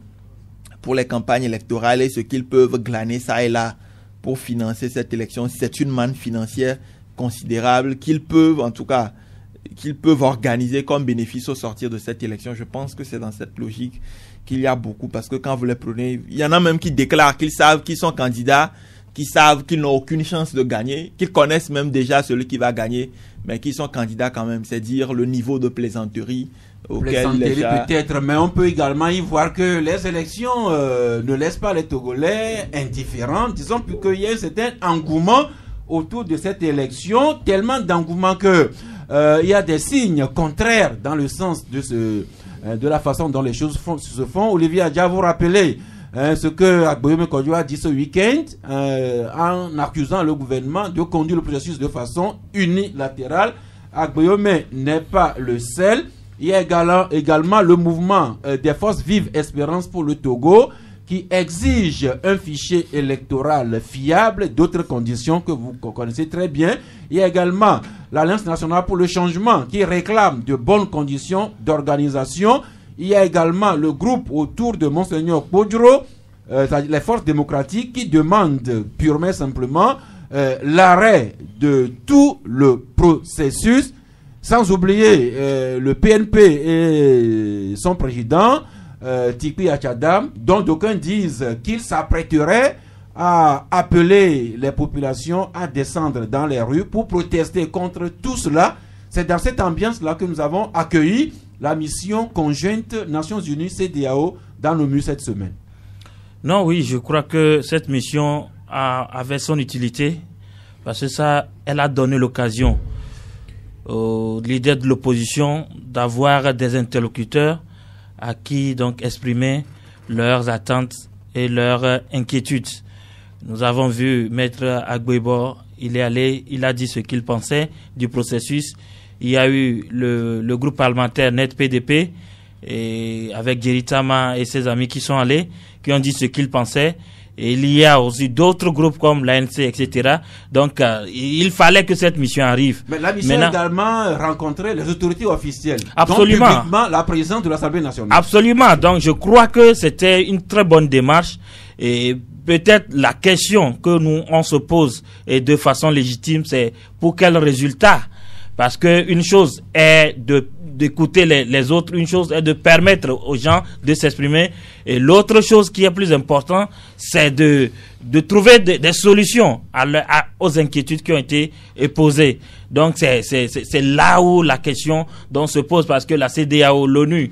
B: pour les campagnes électorales et ce qu'ils peuvent glaner ça et là pour financer cette élection, c'est une manne financière considérable qu'ils peuvent, en tout cas, qu'ils peuvent organiser comme bénéfice au sortir de cette élection. Je pense que c'est dans cette logique qu'il y a beaucoup, parce que quand vous les prenez, il y en a même qui déclarent qu'ils savent qu'ils sont candidats, qui savent qu'ils n'ont aucune chance de gagner, qu'ils connaissent même déjà celui qui va gagner, mais qui sont candidats quand même. C'est dire le niveau de plaisanterie auquel les gens...
A: peut-être, mais on peut également y voir que les élections ne laissent pas les Togolais indifférents. Disons plus qu'il y a un certain engouement autour de cette élection, tellement d'engouement que il y a des signes contraires dans le sens de la façon dont les choses se font. Olivier a déjà vous rappelé ce que Agboyome Kodjo a dit ce week-end en accusant le gouvernement de conduire le processus de façon unilatérale. Agboyome n'est pas le seul. Il y a également le mouvement des forces Vive Espérance pour le Togo qui exige un fichier électoral fiable, d'autres conditions que vous connaissez très bien. Il y a également l'Alliance nationale pour le changement qui réclame de bonnes conditions d'organisation. Il y a également le groupe autour de Monseigneur Kodjo, les forces démocratiques, qui demandent purement et simplement l'arrêt de tout le processus, sans oublier le PNP et son président, Tikpi Achadam, dont d'aucuns disent qu'il s'apprêterait à appeler les populations à descendre dans les rues pour protester contre tout cela. C'est dans cette ambiance-là que nous avons accueilli la mission conjointe Nations Unies CEDEAO dans nos murs cette semaine.
C: Non, oui, je crois que cette mission avait son utilité parce que ça, elle a donné l'occasion aux leaders de l'opposition d'avoir des interlocuteurs à qui donc exprimer leurs attentes et leurs inquiétudes. Nous avons vu Maître Agboibo, il est allé, il a dit ce qu'il pensait du processus. Il y a eu le groupe parlementaire Net PDP et avec Djeritama et ses amis qui sont allés, qui ont dit ce qu'ils pensaient. Et il y a aussi d'autres groupes comme l'ANC, etc. Donc, il fallait que cette mission arrive.
A: Mais la mission a également rencontré les autorités officielles.
C: Absolument.
A: Donc, publiquement, la présidence de l'Assemblée nationale.
C: Absolument. Donc, je crois que c'était une très bonne démarche. Et peut-être la question que nous, on se pose et de façon légitime, c'est pour quel résultat? Parce que une chose est d'écouter les autres, une chose est de permettre aux gens de s'exprimer, et l'autre chose qui est plus importante, c'est de trouver des solutions aux inquiétudes qui ont été posées. Donc c'est là où la question dont se pose, parce que la CEDEAO, l'ONU,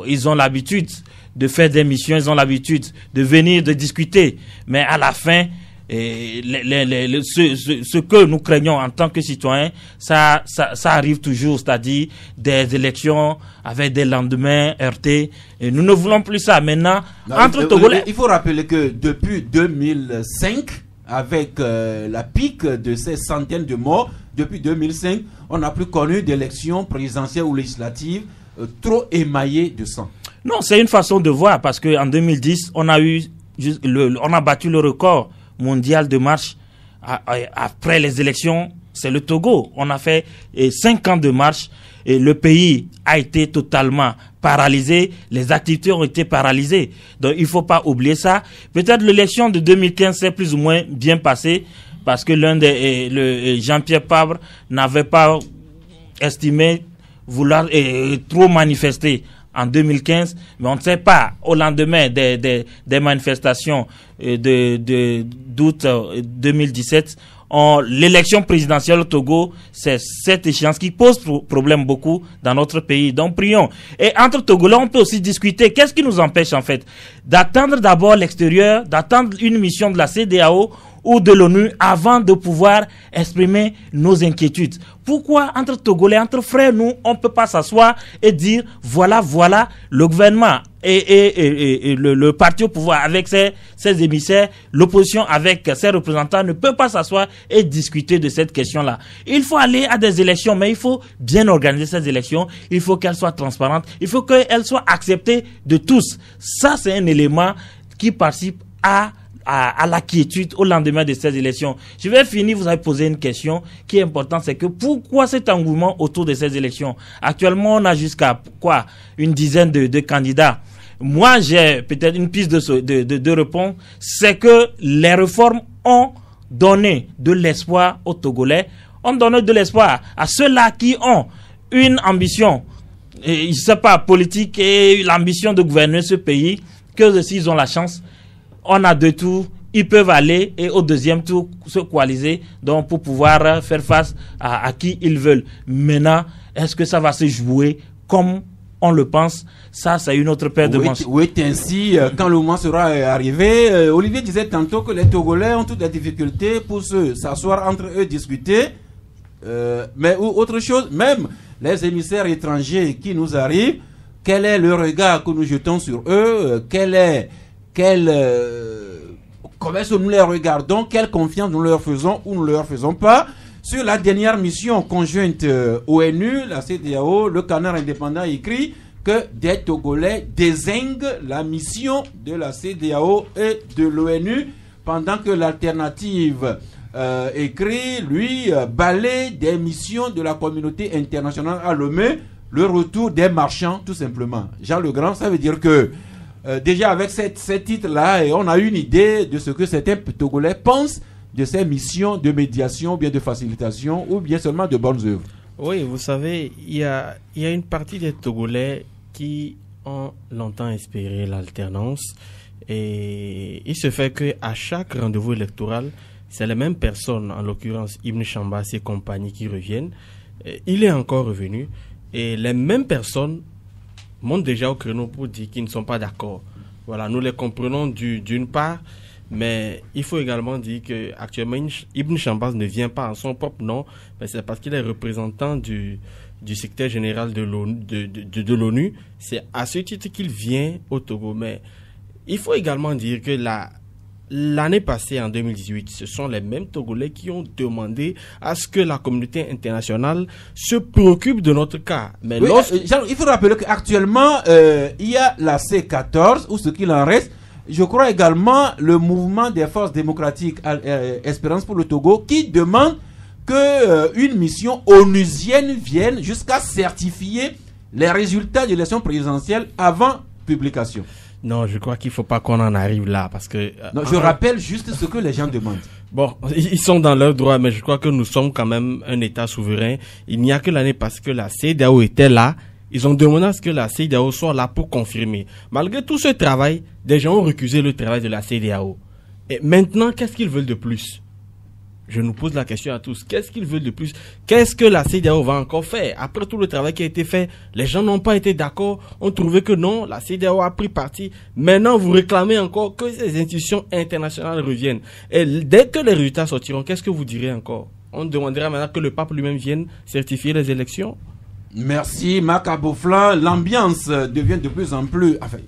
C: ils ont l'habitude de faire des missions, ils ont l'habitude de venir, de discuter, mais à la fin, et ce que nous craignons en tant que citoyens, ça arrive toujours, c'est-à-dire des élections avec des lendemains heurtés. Et nous ne voulons plus ça. Maintenant, entre Togolais...
A: Il faut rappeler que depuis 2005, avec la pique de ces centaines de morts, depuis 2005, on n'a plus connu d'élections présidentielles ou législatives trop émaillées de sang.
C: Non, c'est une façon de voir, parce qu'en 2010, on a battu le record mondial de marche après les élections. C'est le Togo. On a fait 5 ans de marche et le pays a été totalement paralysé. Les activités ont été paralysées. Donc il ne faut pas oublier ça. Peut-être l'élection de 2015 s'est plus ou moins bien passée parce que Jean-Pierre Fabre n'avait pas estimé vouloir trop manifester en 2015, mais on ne sait pas, au lendemain des manifestations d'août 2017, l'élection présidentielle au Togo, c'est cette échéance qui pose problème beaucoup dans notre pays. Donc prions. Et entre Togolais, on peut aussi discuter. Qu'est-ce qui nous empêche en fait d'attendre d'abord l'extérieur, d'attendre une mission de la CEDEAO ou de l'ONU avant de pouvoir exprimer nos inquiétudes? Pourquoi entre Togolais, entre frères, nous, on ne peut pas s'asseoir et dire voilà le gouvernement et le parti au pouvoir avec ses émissaires, l'opposition avec ses représentants ne peut pas s'asseoir et discuter de cette question-là. Il faut aller à des élections, mais il faut bien organiser ces élections, il faut qu'elles soient transparentes, il faut qu'elles soient acceptées de tous. Ça, c'est un élément qui participe à à la quiétude au lendemain de ces élections. Je vais finir, vous avez posé une question qui est importante, c'est que pourquoi cet engouement autour de ces élections? Actuellement, on a jusqu'à une dizaine de candidats. Moi, j'ai peut-être une piste de réponse, c'est que les réformes ont donné de l'espoir aux Togolais, ont donné de l'espoir à ceux-là qui ont une ambition, je ne sais pas, politique et l'ambition de gouverner ce pays, que s'ils ont la chance, on a deux tours, ils peuvent aller et au deuxième tour se coaliser donc pour pouvoir faire face à qui ils veulent. Maintenant, est-ce que ça va se jouer comme on le pense? Ça, c'est une autre paire de manches.
A: Oui, ainsi, quand le moment sera arrivé, Olivier disait tantôt que les Togolais ont toutes les difficultés pour s'asseoir entre eux, discuter. Mais autre chose, même les émissaires étrangers qui nous arrivent, quel est le regard que nous jetons sur eux? Comment est-ce que nous les regardons? Quelle confiance nous leur faisons ou nous ne leur faisons pas? Sur la dernière mission conjointe ONU, la CEDEAO, le Canard indépendant écrit que des Togolais désignent la mission de la CEDEAO et de l'ONU, pendant que l'alternative écrit, lui, balaie des missions de la communauté internationale à Lomé, le retour des marchands, tout simplement. Jean Legrand, ça veut dire que déjà avec ces titres-là, on a une idée de ce que certains Togolais pensent de ces missions de médiation, ou bien de facilitation, ou bien seulement de bonnes œuvres.
F: Oui, vous savez, il y a une partie des Togolais qui ont longtemps espéré l'alternance, et il se fait qu'à chaque rendez-vous électoral, c'est les mêmes personnes, en l'occurrence Ibn Chambas et compagnie, qui reviennent. Il est encore revenu, et les mêmes personnes montent déjà au créneau pour dire qu'ils ne sont pas d'accord. Voilà, nous les comprenons d'une part, mais il faut également dire qu'actuellement, Ibn Chambas ne vient pas en son propre nom, mais c'est parce qu'il est représentant du secrétaire général de l'ONU. C'est à ce titre qu'il vient au Togo. Mais il faut également dire que l'année passée, en 2018, ce sont les mêmes Togolais qui ont demandé à ce que la communauté internationale se préoccupe de notre cas. Mais
A: oui, il faut rappeler qu'actuellement, il y a la C14, ou ce qu'il en reste. Je crois également le mouvement des forces démocratiques Espérance pour le Togo qui demande qu'une mission onusienne vienne jusqu'à certifier les résultats de l'élection présidentielle avant publication.
F: Non, je crois qu'il ne faut pas qu'on en arrive là, parce que...
A: Non, je rappelle juste ce que les gens demandent.
F: Bon, ils sont dans leur droit, mais je crois que nous sommes quand même un État souverain. Il n'y a que l'année parce que la CEDEAO était là. Ils ont demandé à ce que la CEDEAO soit là pour confirmer. Malgré tout ce travail, des gens ont recusé le travail de la CEDEAO. Et maintenant, qu'est-ce qu'ils veulent de plus? Je nous pose la question à tous. Qu'est-ce qu'ils veulent de plus? Qu'est-ce que la CEDEAO va encore faire? Après tout le travail qui a été fait, les gens n'ont pas été d'accord, ont trouvé que non, la CEDEAO a pris parti. Maintenant, vous réclamez encore que ces institutions internationales reviennent. Et dès que les résultats sortiront, qu'est-ce que vous direz encore? On demandera maintenant que le pape lui-même vienne certifier les élections?
A: Merci Marc Abouflan. L'ambiance devient de plus en plus, enfin,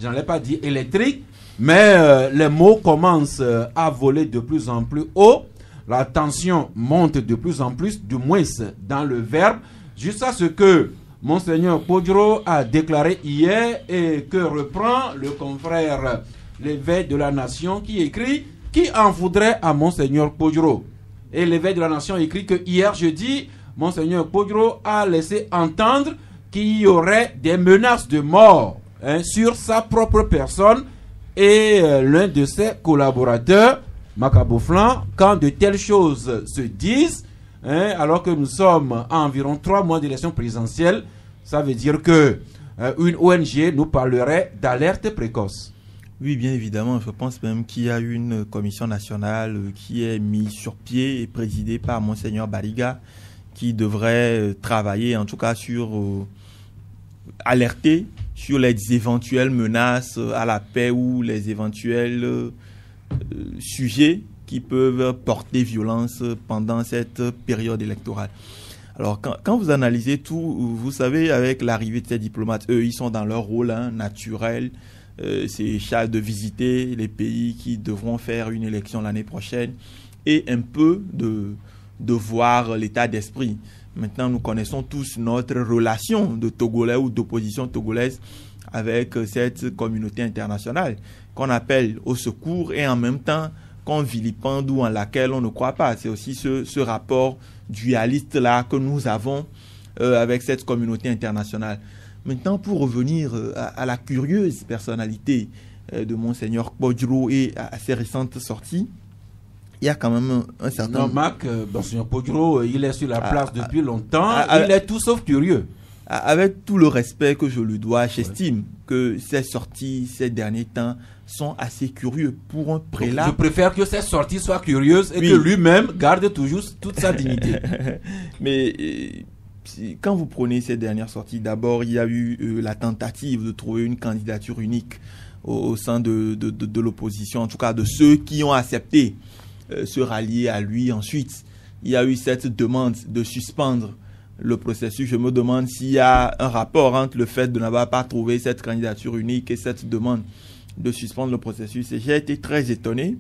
A: j'en ai pas dit électrique, mais les mots commencent à voler de plus en plus haut. La tension monte de plus en plus, du moins dans le verbe, jusqu'à ce que Monseigneur Podjoro a déclaré hier et que reprend le confrère l'évêque de la nation qui écrit « Qui en voudrait à Monseigneur Podjoro ?» Et l'évêque de la nation écrit que hier jeudi, Monseigneur Podjoro a laissé entendre qu'il y aurait des menaces de mort sur sa propre personne et l'un de ses collaborateurs, Macabouflan. Quand de telles choses se disent, alors que nous sommes à environ 3 mois d'élection présidentielle, ça veut dire que une ONG nous parlerait d'alerte précoce.
B: Oui, bien évidemment. Je pense même qu'il y a une commission nationale qui est mise sur pied et présidée par Monseigneur Bariga, qui devrait travailler en tout cas sur alerter sur les éventuelles menaces à la paix ou les éventuels sujets qui peuvent porter violence pendant cette période électorale. Alors quand vous analysez tout, vous savez, avec l'arrivée de ces diplomates, eux ils sont dans leur rôle naturel, c'est de visiter les pays qui devront faire une élection l'année prochaine et un peu de voir l'état d'esprit. Maintenant, nous connaissons tous notre relation de Togolais ou d'opposition togolaise avec cette communauté internationale qu'on appelle au secours et en même temps qu'on vilipende ou en laquelle on ne croit pas. C'est aussi ce rapport dualiste-là que nous avons avec cette communauté internationale. Maintenant, pour revenir à la curieuse personnalité de Monseigneur Kpodjoro et à ses récentes sorties, il y a quand même un certain...
A: Non, Marc, Monseigneur Kpodjoro, il est sur la place depuis longtemps, il est tout sauf curieux.
B: Avec tout le respect que je lui dois, j'estime que ces sorties, ces derniers temps, sont assez curieux pour un prélat.
A: Donc, je préfère que ces sorties soient curieuses et que lui-même garde toujours toute sa dignité.
B: Mais quand vous prenez ces dernières sorties, d'abord, il y a eu la tentative de trouver une candidature unique au sein de l'opposition, en tout cas de ceux qui ont accepté se rallier à lui. Ensuite, il y a eu cette demande de suspendre le processus. Je me demande s'il y a un rapport entre le fait de n'avoir pas trouvé cette candidature unique et cette demande de suspendre le processus. Et j'ai été très étonné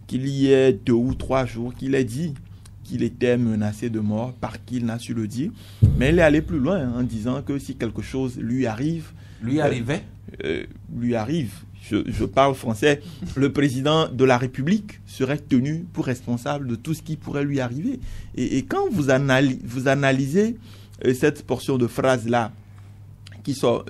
B: qu'il y ait 2 ou 3 jours qu'il ait dit qu'il était menacé de mort, par qui il n'a su le dire. Mais il est allé plus loin en disant que si quelque chose lui arrive...
A: Lui arrivait
B: lui arrive. Je parle français. Le président de la République serait tenu pour responsable de tout ce qui pourrait lui arriver. Et quand vous analysez cette portion de phrase-là, qui sort,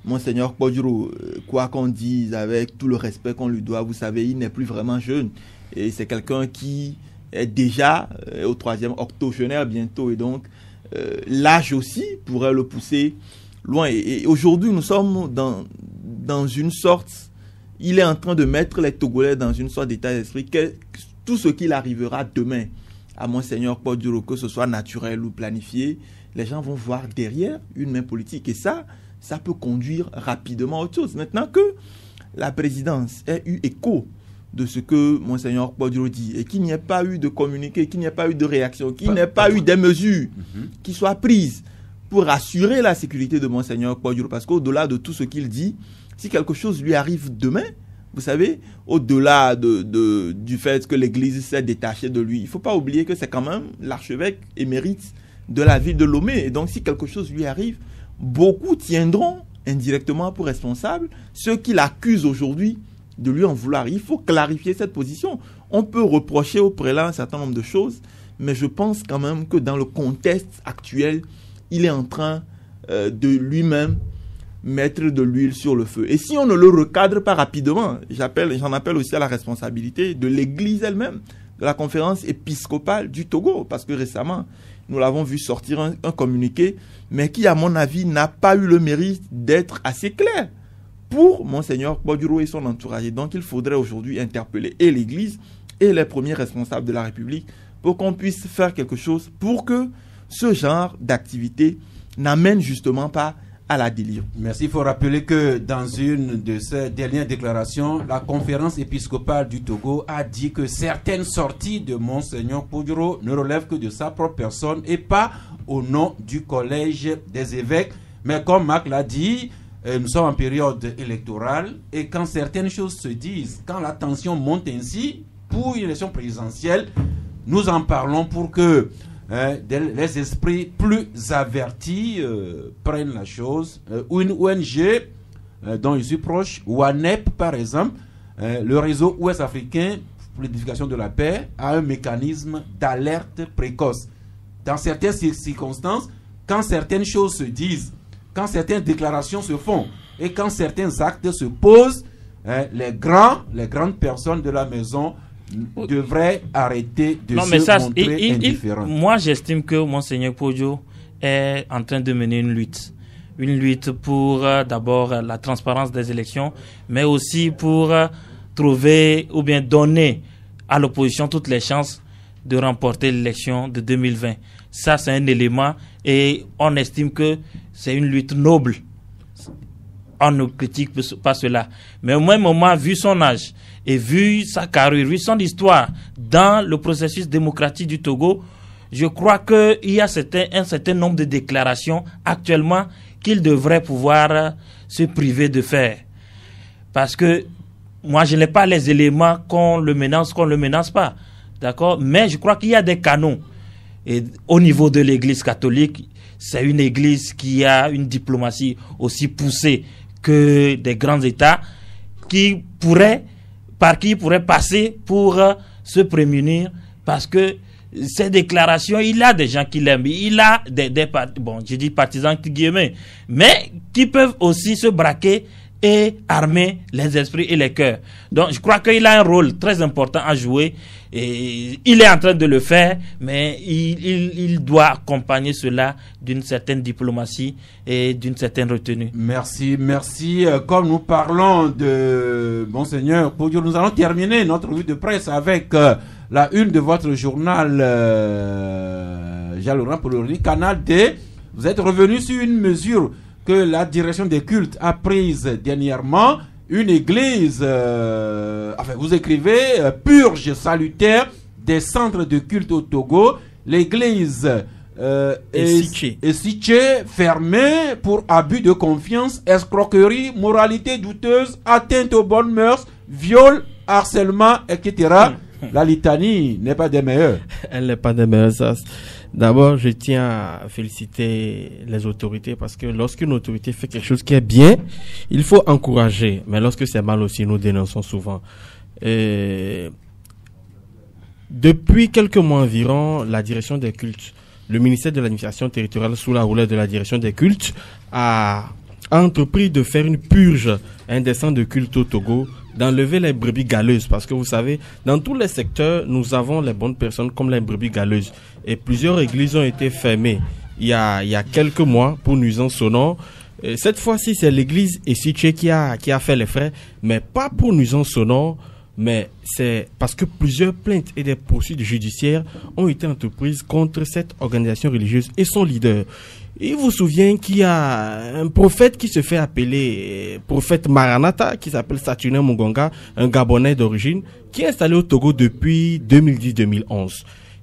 B: Monseigneur Kpodjoro, quoi qu'on dise, avec tout le respect qu'on lui doit, vous savez, il n'est plus vraiment jeune. Et c'est quelqu'un qui est déjà au 3e octogénaire bientôt. Et donc, l'âge aussi pourrait le pousser loin. Et aujourd'hui, nous sommes dans une sorte... Il est en train de mettre les Togolais dans une sorte d'état d'esprit que tout ce qu'il arrivera demain à Monseigneur Kpodjoro, que ce soit naturel ou planifié, les gens vont voir derrière une main politique. Et ça peut conduire rapidement à autre chose. Maintenant que la présidence ait eu écho de ce que Monseigneur Kpodjoro dit et qu'il n'y ait pas eu de communiqué, qu'il n'y ait pas eu de réaction, qu'il n'y ait pas eu des mesures qui soient prises pour assurer la sécurité de Monseigneur Kpodjoro, parce qu'au-delà de tout ce qu'il dit, si quelque chose lui arrive demain, vous savez, au-delà du fait que l'Église s'est détachée de lui, il ne faut pas oublier que c'est quand même l'archevêque émérite de la ville de Lomé. Et donc, si quelque chose lui arrive, beaucoup tiendront indirectement pour responsable ceux qui l'accusent aujourd'hui de lui en vouloir. Il faut clarifier cette position. On peut reprocher au prélat un certain nombre de choses, mais je pense quand même que dans le contexte actuel, il est en train de lui-même mettre de l'huile sur le feu. Et si on ne le recadre pas rapidement, j'en appelle aussi à la responsabilité de l'Église elle-même, de la conférence épiscopale du Togo, parce que récemment, nous l'avons vu sortir un communiqué, mais qui, à mon avis, n'a pas eu le mérite d'être assez clair pour Monseigneur Kpodjoro et son entourage. Et donc, il faudrait aujourd'hui interpeller et l'Église et les premiers responsables de la République pour qu'on puisse faire quelque chose pour que ce genre d'activité n'amène justement pas à la délire.
A: Merci. Il faut rappeler que dans une de ces dernières déclarations, la conférence épiscopale du Togo a dit que certaines sorties de Monseigneur Kpodjoro ne relèvent que de sa propre personne et pas au nom du collège des évêques. Mais comme Marc l'a dit, nous sommes en période électorale et quand certaines choses se disent, quand la tension monte ainsi, pour une élection présidentielle, nous en parlons pour que les esprits plus avertis prennent la chose. Une ONG dont je suis proche, WANEP par exemple, le réseau ouest-africain pour l'édification de la paix, a un mécanisme d'alerte précoce. Dans certaines circonstances, quand certaines choses se disent, quand certaines déclarations se font et quand certains actes se posent, les grandes personnes de la maison devrait arrêter de montrer indifférent.
C: Moi, j'estime que Monseigneur Kpodjoro est en train de mener une lutte pour d'abord la transparence des élections, mais aussi pour trouver ou bien donner à l'opposition toutes les chances de remporter l'élection de 2020. Ça, c'est un élément et on estime que c'est une lutte noble. On ne critique pas cela. Mais au même moment, vu son âge et vu sa carrure, vu son histoire dans le processus démocratique du Togo, je crois qu'il y a un certain nombre de déclarations actuellement qu'il devrait pouvoir se priver de faire. Parce que moi, je n'ai pas les éléments qu'on le menace pas. D'accord? Mais je crois qu'il y a des canaux Et au niveau de l'église catholique, c'est une église qui a une diplomatie aussi poussée que des grands États par qui pourrait passer pour se prémunir, parce que ces déclarations, il a des gens qui l'aiment, il a je dis partisans entre guillemets, mais qui peuvent aussi se braquer et armer les esprits et les cœurs. Donc je crois qu'il a un rôle très important à jouer, et il est en train de le faire, mais il doit accompagner cela d'une certaine diplomatie et d'une certaine retenue.
A: Merci. Comme nous parlons de Monseigneur Podio, nous allons terminer notre revue de presse avec la une de votre journal Jean-Laurent Polori, Canal D. Vous êtes revenu sur une mesure que la direction des cultes a prise dernièrement. Une église, vous écrivez, purge salutaire des centres de culte au Togo. L'église Esiché fermée pour abus de confiance, escroquerie, moralité douteuse, atteinte aux bonnes mœurs, viol, harcèlement, etc. La litanie n'est pas des meilleures.
F: Elle n'est pas des meilleures, ça. D'abord, je tiens à féliciter les autorités, parce que lorsqu'une autorité fait quelque chose qui est bien, il faut encourager. Mais lorsque c'est mal aussi, nous dénonçons souvent. Depuis quelques mois environ, la direction des cultes, le ministère de l'administration territoriale sous la houlette de la direction des cultes a entrepris de faire une purge indécente de culte au Togo, d'enlever les brebis galeuses, parce que vous savez, dans tous les secteurs, nous avons les bonnes personnes comme les brebis galeuses, et plusieurs églises ont été fermées il y a quelques mois pour nuisance sonore. Cette fois-ci, c'est l'église Esiché qui a fait les frais, mais pas pour nuisance sonore, mais c'est parce que plusieurs plaintes et des poursuites judiciaires ont été entreprises contre cette organisation religieuse et son leader. Il vous souvient qu'il y a un prophète qui se fait appeler prophète Maranatha, qui s'appelle Saturnin Mugonga, un Gabonais d'origine, qui est installé au Togo depuis 2010-2011.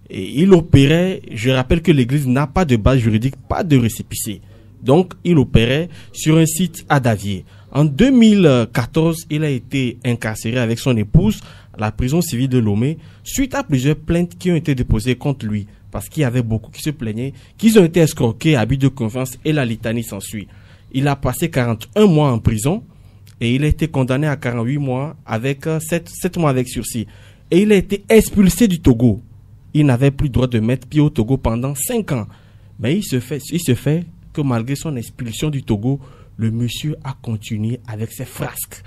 F: Et il opérait, je rappelle que l'église n'a pas de base juridique, pas de récépissé. Donc, il opérait sur un site à Davier. En 2014, il a été incarcéré avec son épouse à la prison civile de Lomé, suite à plusieurs plaintes qui ont été déposées contre lui, parce qu'il y avait beaucoup qui se plaignaient, qu'ils ont été escroqués à but de confiance, et la litanie s'ensuit. Il a passé 41 mois en prison, et il a été condamné à 48 mois avec 7 mois avec sursis. Et il a été expulsé du Togo. Il n'avait plus droit de mettre pied au Togo pendant 5 ans. Mais il se fait que malgré son expulsion du Togo, le monsieur a continué avec ses frasques.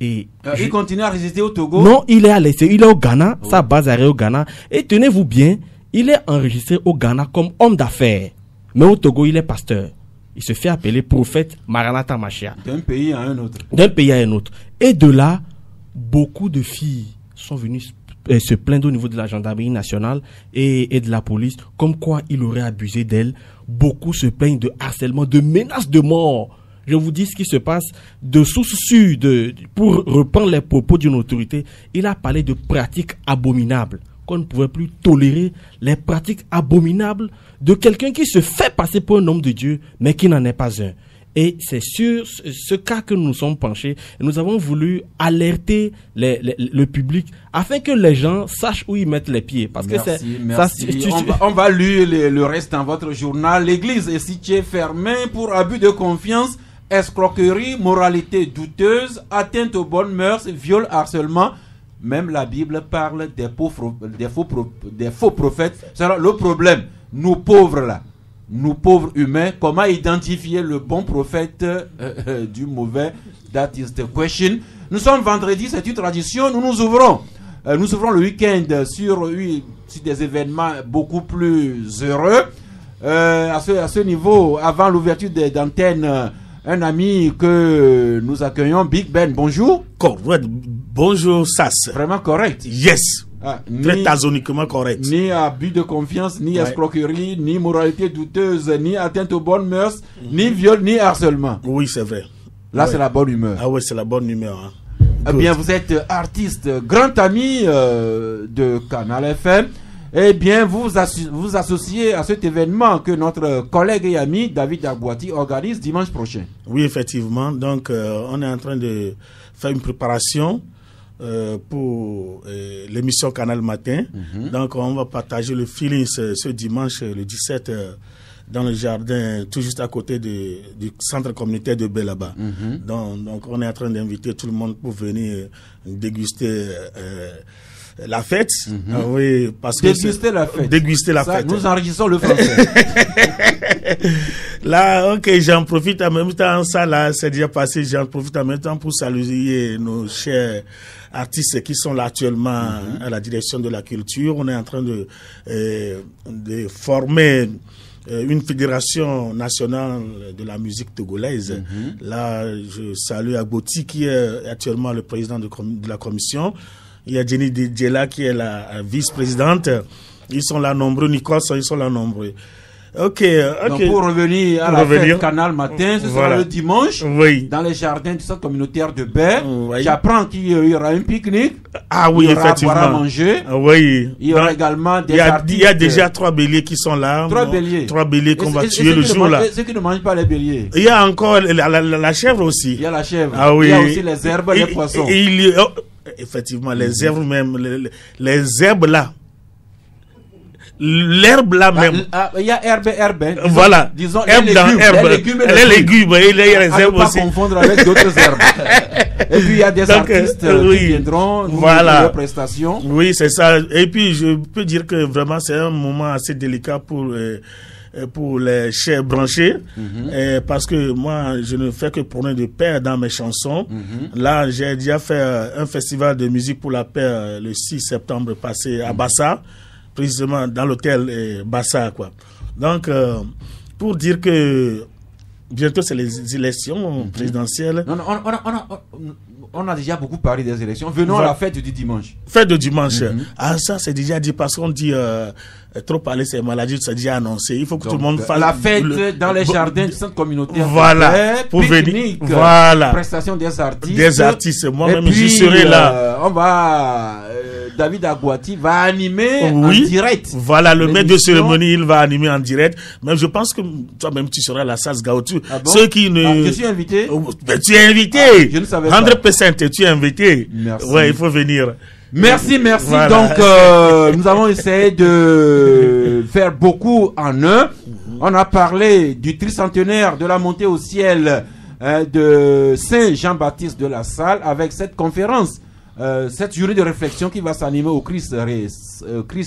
F: Et
A: il continue à résister au Togo?
F: Non, il est au Ghana, sa base arrière au Ghana. Et tenez-vous bien, il est enregistré au Ghana comme homme d'affaires. Mais au Togo, il est pasteur. Il se fait appeler prophète Maranatha Machia.
A: D'un pays à un autre.
F: Et de là, beaucoup de filles sont venues se plaindre au niveau de la gendarmerie nationale et de la police, comme quoi il aurait abusé d'elle. Beaucoup se plaignent de harcèlement, de menaces de mort. Je vous dis ce qui se passe de source sûre, pour reprendre les propos d'une autorité. Il a parlé de pratiques abominables, qu'on ne pouvait plus tolérer les pratiques abominables de quelqu'un qui se fait passer pour un homme de Dieu, mais qui n'en est pas un. Et c'est sur ce cas que nous nous sommes penchés. Nous avons voulu alerter le public afin que les gens sachent où ils mettent les pieds. Parce
A: merci. On va lire le reste dans votre journal. L'église est située fermée pour abus de confiance, escroquerie, moralité douteuse, atteinte aux bonnes mœurs, viol, harcèlement. Même la Bible parle des faux prophètes. C'est le problème. Nous pauvres là. Nous pauvres humains, comment identifier le bon prophète du mauvais? That is the question. Nous sommes vendredi, c'est une tradition. Nous ouvrons le week-end sur des événements beaucoup plus heureux. À ce niveau, avant l'ouverture des antennes, un ami que nous accueillons, Big Ben, bonjour.
H: Correct. Bonjour, Sas.
A: Vraiment correct.
H: Yes. Très tazoniquement correct.
A: Ni abus de confiance, ni escroquerie, ni moralité douteuse, ni atteinte aux bonnes mœurs, ni viol, ni harcèlement.
H: Oui, c'est vrai.
A: Là, c'est la bonne humeur.
H: Ah oui, c'est la bonne humeur.
A: Eh bien, vous êtes artiste, grand ami de Canal FM. Eh bien, vous associez à cet événement que notre collègue et ami David Agboati organise dimanche prochain.
H: Oui, effectivement. Donc, on est en train de faire une préparation pour l'émission Canal Matin. Donc, on va partager le feeling ce dimanche, le 17, dans le jardin, tout juste à côté du centre communautaire de Belaba. Donc, on est en train d'inviter tout le monde pour venir déguster la fête. Oui, parce
A: déguster la fête.
H: Déguster la fête.
A: Nous enregistrons le français.
H: Là, ok, j'en profite en même temps, ça là, c'est déjà passé, j'en profite en même temps pour saluer nos chers artistes qui sont là actuellement à la direction de la culture. On est en train de former une fédération nationale de la musique togolaise. Là, je salue Agboti qui est actuellement le président de la commission. Il y a Jenny Djela qui est la vice-présidente. Ils sont là nombreux. Nicolas, ils sont là nombreux. Ok.
A: Donc pour revenir à la fête Canal Matin, ce sera le dimanche dans les jardins du centre communautaire de Baie. J'apprends qu'il y aura un pique-nique.
H: Ah oui, effectivement.
A: Il y aura à manger.
H: Oui.
A: Il y aura également des artistes.
H: Il y a déjà 3 béliers qui sont là.
A: 3 béliers.
H: 3 béliers qu'on va tuer le jour là.
A: Ceux qui ne mangent pas les béliers.
H: Il y a encore la chèvre aussi.
A: Il y a la chèvre.
H: Ah oui.
A: Il y a aussi les herbes, les poissons.
H: Effectivement, les herbes même, les herbes là. L'herbe là même.
A: Il y a herbe.
H: Voilà.
A: Disons
H: herbe
A: les
H: dans
A: légumes,
H: herbe.
A: Les légumes,
H: il y a les herbes aussi.
A: Ne pas confondre avec d'autres herbes. Et puis il y a des artistes qui viendront nous faire leurs prestations.
H: Oui, c'est ça. Et puis je peux dire que vraiment c'est un moment assez délicat pour les chers branchés, parce que moi je ne fais que prôner de paix dans mes chansons. Là j'ai déjà fait un festival de musique pour la paix le 6 septembre passé à Bassa, précisément dans l'hôtel Bassa quoi. Donc pour dire que bientôt c'est les élections présidentielles.
A: Non, on a déjà beaucoup parlé des élections. Venons à la fête du dimanche.
H: Fête de dimanche. Ah, ça c'est déjà dit parce qu'on dit trop parler c'est maladie, c'est déjà annoncé. Il faut que tout le monde fasse
A: la fête dans les jardins du centre communautaire.
H: Voilà. Pour venir. Voilà.
A: Prestation des artistes.
H: Des artistes. Moi-même je serai là.
A: On va David Agboti va animer en direct.
H: Voilà, le maître de cérémonie, il va animer en direct. Même je pense que toi-même tu seras à la SAS Gaoutu.
A: Ah bon?
H: Ceux qui ne.
A: Je suis invité.
H: Tu es invité.
A: Je ne savais pas.
H: 100%, tu es invité.
A: Merci.
H: Ouais, il faut venir.
A: Merci. Voilà. Donc, nous avons essayé de faire beaucoup en un. On a parlé du tricentenaire de la montée au ciel de Saint Jean-Baptiste de la Salle avec cette conférence. Cette journée de réflexion qui va s'animer au Christ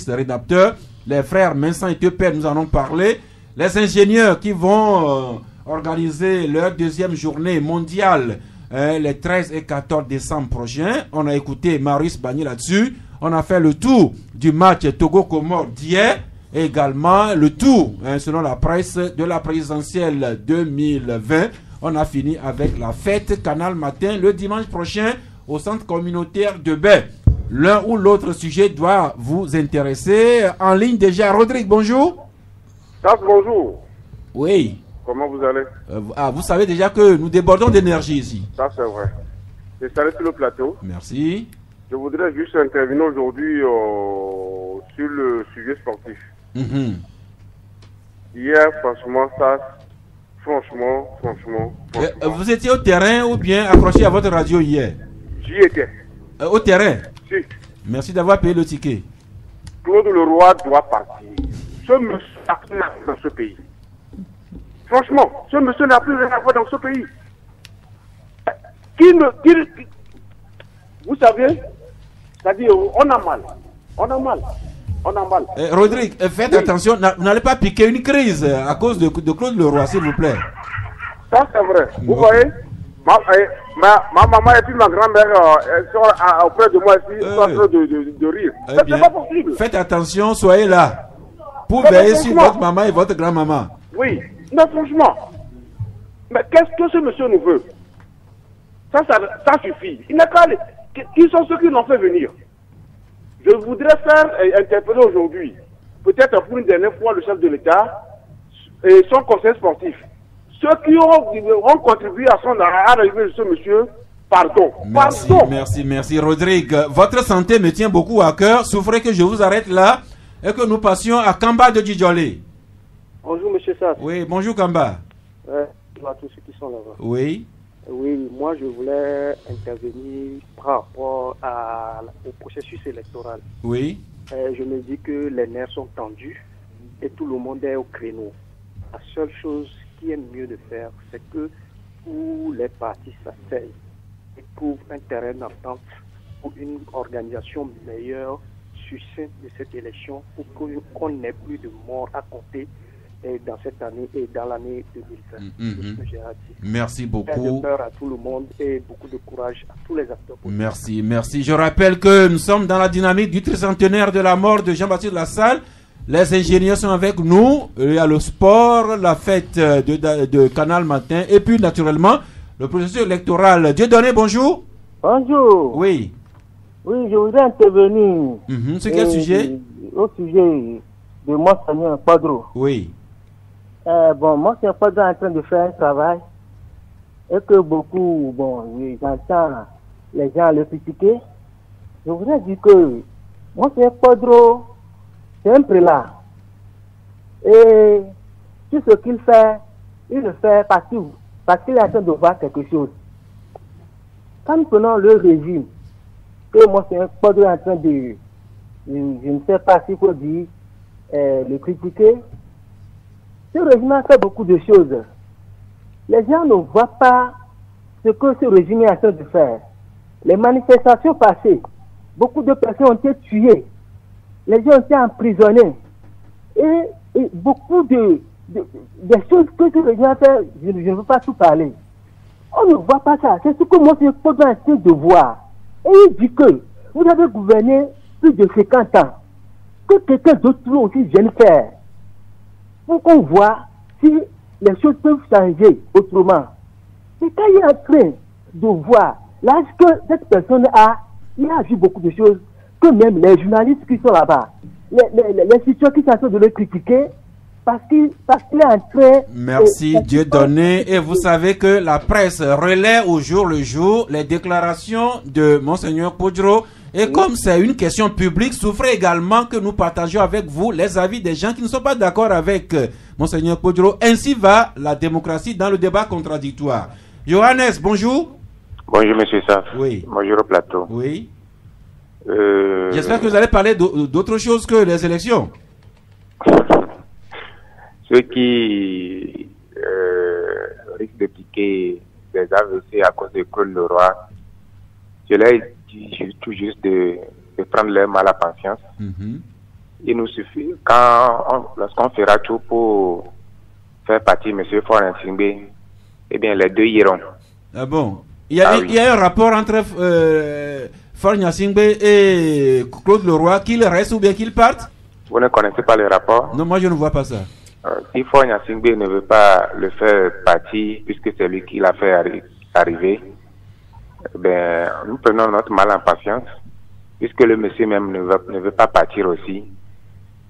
A: rédempteur. Les frères Vincent et Tepper nous en ont parlé. Les ingénieurs qui vont organiser leur deuxième journée mondiale les 13 et 14 décembre prochains. On a écouté Marius Bagné là-dessus. On a fait le tour du match Togo-Comore d'hier. Et également le tour, selon la presse, de la présidentielle 2020. On a fini avec la fête Canal Matin le dimanche prochain au centre communautaire de Baie. L'un ou l'autre sujet doit vous intéresser. En ligne déjà, Rodrigue, bonjour.
I: Bonjour.
A: Oui.
I: Comment vous allez?
A: Vous savez déjà que nous débordons d'énergie ici.
I: Ça c'est vrai. Je salue sur le plateau.
A: Merci.
I: Je voudrais juste intervenir aujourd'hui sur le sujet sportif. Hier, franchement.
A: Vous étiez au terrain ou bien accroché à votre radio hier?
I: J'y étais.
A: Au terrain?
I: Si.
A: Merci d'avoir payé le ticket.
I: Claude Leroy doit partir. Ce monsieur n'a plus rien dans ce pays. Franchement, ce monsieur n'a plus rien à voir dans ce pays. Vous savez, c'est-à-dire, on a mal.
A: Rodrigue, faites attention, vous n'allez pas piquer une crise à cause de Claude Leroy, s'il vous plaît.
I: Ça, c'est vrai. Vous voyez, ma maman et puis ma grand-mère sont auprès de moi ici, sont en train de rire. C'est pas possible.
A: Faites attention, soyez là. Pour veiller sur votre maman et votre grand-maman.
I: Oui, mais franchement, mais qu'est-ce que ce monsieur nous veut? Ça suffit. Il n'a qu'à aller. Qui sont ceux qui l'ont fait venir? Je voudrais faire interpeller aujourd'hui, peut-être pour une dernière fois, le chef de l'État et son conseil sportif. Ceux qui ont contribué à l'arrivée de ce monsieur, pardon.
A: Merci. Rodrigue, votre santé me tient beaucoup à cœur. Souffrez que je vous arrête là et que nous passions à Kamba de Djidjolé.
J: Bonjour, monsieur Sass.
A: Oui, bonjour Kamba.
J: Bonjour à tous ceux qui sont là-bas.
A: Oui.
J: Oui, moi je voulais intervenir par rapport au processus électoral.
A: Oui.
J: Je me dis que les nerfs sont tendus et tout le monde est au créneau. La seule chose qui est mieux de faire, c'est que tous les partis s'asseyent et trouvent un terrain d'entente pour une organisation meilleure, succincte de cette élection, pour qu'on n'ait plus de morts à compter dans cette année et dans l'année 2020. C'est ce que j'ai à dire.
A: Merci beaucoup.
J: De peur à tout le monde et beaucoup de courage à tous les acteurs politiques.
A: Merci. Je rappelle que nous sommes dans la dynamique du tricentenaire de la mort de Jean-Baptiste Lassalle. Les ingénieurs sont avec nous. Il y a le sport, la fête de Canal Matin et puis naturellement le processus électoral. Dieudonné, bonjour.
K: Bonjour.
A: Oui.
K: Oui, je voudrais intervenir.
A: C'est quel sujet?
K: Au sujet de Monseigneur Padro.
A: Oui.
K: Monseigneur Padro est en train de faire un travail et que beaucoup, j'entends les gens le critiquer. Je voudrais dire que Monseigneur Padro, c'est un prélat. Et tout ce qu'il fait, il le fait parce qu'il est en train de voir quelque chose. Quand nous prenons le régime, que Monseigneur Padro est en train de, je ne sais pas s'il faut dire, le critiquer, ce régime a fait beaucoup de choses. Les gens ne voient pas ce que ce régime est en train de faire. Les manifestations passées, beaucoup de personnes ont été tuées. Les gens ont été emprisonnés. Et beaucoup de choses que ce régime a fait, je ne veux pas tout parler. On ne voit pas ça. C'est ce que Monseigneur Padro est en train de voir. Et il dit que vous avez gouverné plus de 50 ans. Que quelqu'un d'autre aussi vienne faire. Pour qu'on voit si les choses peuvent changer autrement. Et quand il est en train de voir l'âge que cette personne a, il a vu beaucoup de choses que même les journalistes qui sont là-bas, les situations qui sont en train de le critiquer, parce qu'il est en train...
A: Merci Dieudonné. Et vous savez que la presse relaie au jour le jour les déclarations de Monseigneur Padro. Et comme c'est une question publique, souffrez également que nous partagions avec vous les avis des gens qui ne sont pas d'accord avec Monseigneur Padro. Ainsi va la démocratie dans le débat contradictoire. Johannes, bonjour.
L: Bonjour, monsieur Saf.
A: Oui.
L: Bonjour au plateau.
A: Oui. J'espère que vous allez parler d'autre chose que les élections.
L: Ceux qui risquent de piquer des AVC à cause de Claude Leroy, je leur dis tout juste de prendre leur mal à patience. Il nous suffit, lorsqu'on fera tout pour faire partir M. Faure Gnassingbé, eh bien les deux iront.
A: Ah bon? Il y a un rapport entre Faure Gnassingbé et Claude Leroy, qu'il reste ou bien qu'il parte?
L: Vous ne connaissez pas le rapport?
A: Non, moi je ne vois pas ça.
L: Si Faure Gnassingbé ne veut pas le faire partir, puisque c'est lui qui l'a fait arriver, ben, nous prenons notre mal en patience, puisque le monsieur même ne veut pas partir aussi.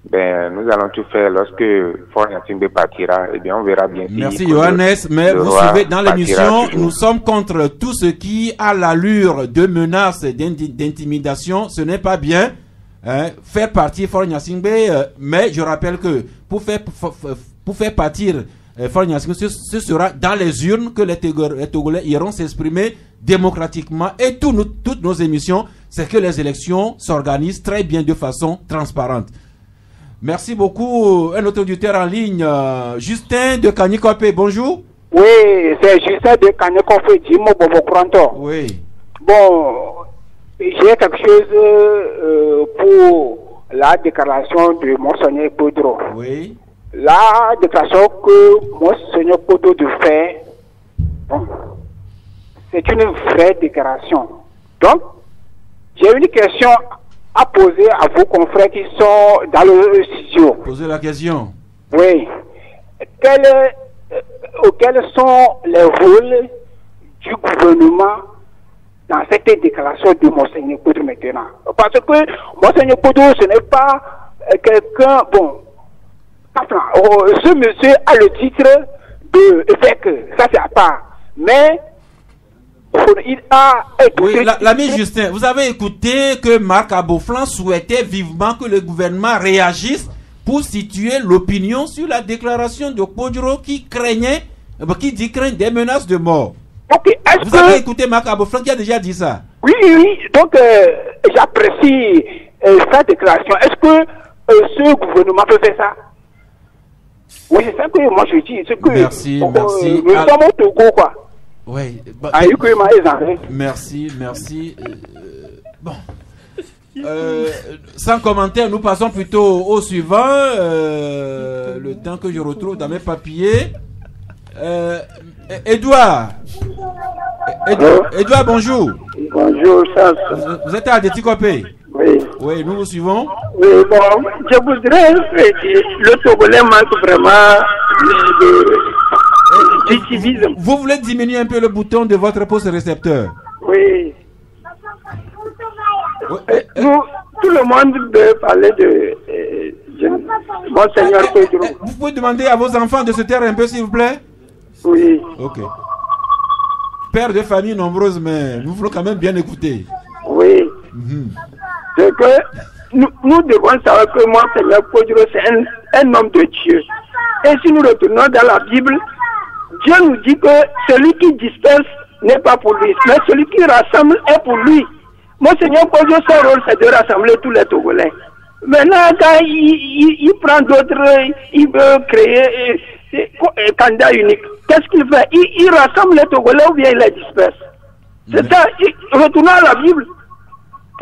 L: Ben, nous allons tout faire lorsque Faure Gnassingbé partira, et bien on verra bien.
A: Merci Johannes, mais vous savez, dans l'émission, nous sommes contre tout ce qui a l'allure de menace, d'intimidation. Ce n'est pas bien. Faire partir Faure Gnassingbé, mais je rappelle que pour faire partir Faure Gnassingbé, ce sera dans les urnes que les Togolais iront s'exprimer démocratiquement. Et toutes nos émissions, c'est que les élections s'organisent très bien de façon transparente. Merci beaucoup. Un autre auditeur en ligne, Justin de Kanyikopé, bonjour.
M: Oui, c'est Justin de Kanyikopé, Jimo Bobo Kranto.
A: Oui.
M: Bon, j'ai quelque chose pour la déclaration de Monseigneur Padro.
A: Oui.
M: La déclaration que Monseigneur Padro de faire, bon, c'est une vraie déclaration. Donc, j'ai une question à poser à vos confrères qui sont dans le studio.
A: Posez la question.
M: Oui. Quels sont les rôles du gouvernement dans cette déclaration de Monseigneur Padro maintenant? Parce que Monseigneur Padro, ce n'est pas quelqu'un, bon, ce monsieur a le titre d'évêque, ça c'est à part. Mais il a...
A: Oui, l'ami Justin, vous avez écouté que Marc Aboflan souhaitait vivement que le gouvernement réagisse pour situer l'opinion sur la déclaration de Padro qui dit craindre des menaces de mort.
M: Ok,
A: Vous avez écouté Marc Aboflan qui a déjà dit ça.
M: Oui, donc j'apprécie sa déclaration. Est-ce que ce gouvernement peut faire ça? Oui, c'est ça que moi je dis.
A: Merci.
M: Nous sommes au Togo, quoi.
A: Oui. Merci. Bon. Sans commentaire, nous passons plutôt au suivant. Le temps que je retrouve dans mes papiers. Edouard, bonjour.
N: Bonjour, Charles.
A: Vous êtes à Déticopé?
N: Oui.
A: Oui, nous vous suivons.
N: Oui, bon, je voudrais dire, le Togolais manque vraiment de civisme.
A: Vous voulez diminuer un peu le bouton de votre poste récepteur?
N: Oui. Nous, tout le monde veut parler de Monseigneur Pedro.
A: Vous pouvez demander à vos enfants de se taire un peu, s'il vous plaît?
N: Oui.
A: Ok. Père de famille nombreuse, mais nous voulons quand même bien écouter.
N: Oui. C'est que nous devons savoir que Monseigneur Pedro, c'est un homme de Dieu. Et si nous retournons dans la Bible, Dieu nous dit que celui qui disperse n'est pas pour lui, mais celui qui rassemble est pour lui. Monseigneur Pedro, son rôle, c'est de rassembler tous les Togolais. Maintenant, quand il prend d'autres, il veut créer un candidat unique. Qu'est-ce qu'il fait? Il rassemble les Togolais ou bien il les disperse. C'est ça. Retournons à la Bible.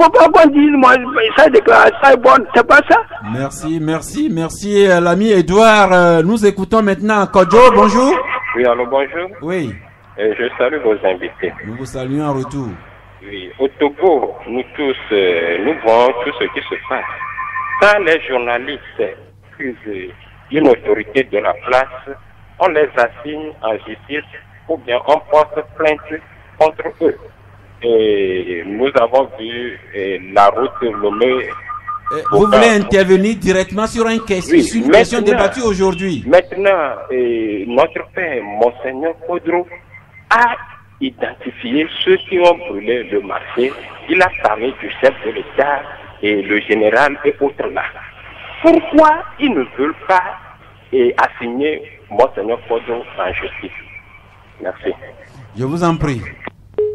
N: Faut pas qu'on dise, moi, ça déclaration est bonne. C'est pas ça.
A: Merci, l'ami Edouard. Nous écoutons maintenant Kodjo. Bonjour.
O: Oui, allô, bonjour.
A: Oui.
O: Je salue vos invités.
A: Nous vous saluons en retour.
O: Oui, au Togo, nous tous, nous voyons tout ce qui se passe. Quand les journalistes accusent une autorité de la place, on les assigne en justice ou bien on porte plainte contre eux. Et nous avons vu la route Lomé.
A: Vous voulez intervenir directement sur une question débattue aujourd'hui?
O: Maintenant, notre père, Monseigneur Pedro, a identifié ceux qui ont brûlé le marché. Il a parlé du chef de l'État et le général et autres là. Pourquoi ils ne veulent pas assigner Monseigneur Pedro en justice? Merci.
A: Je vous en prie.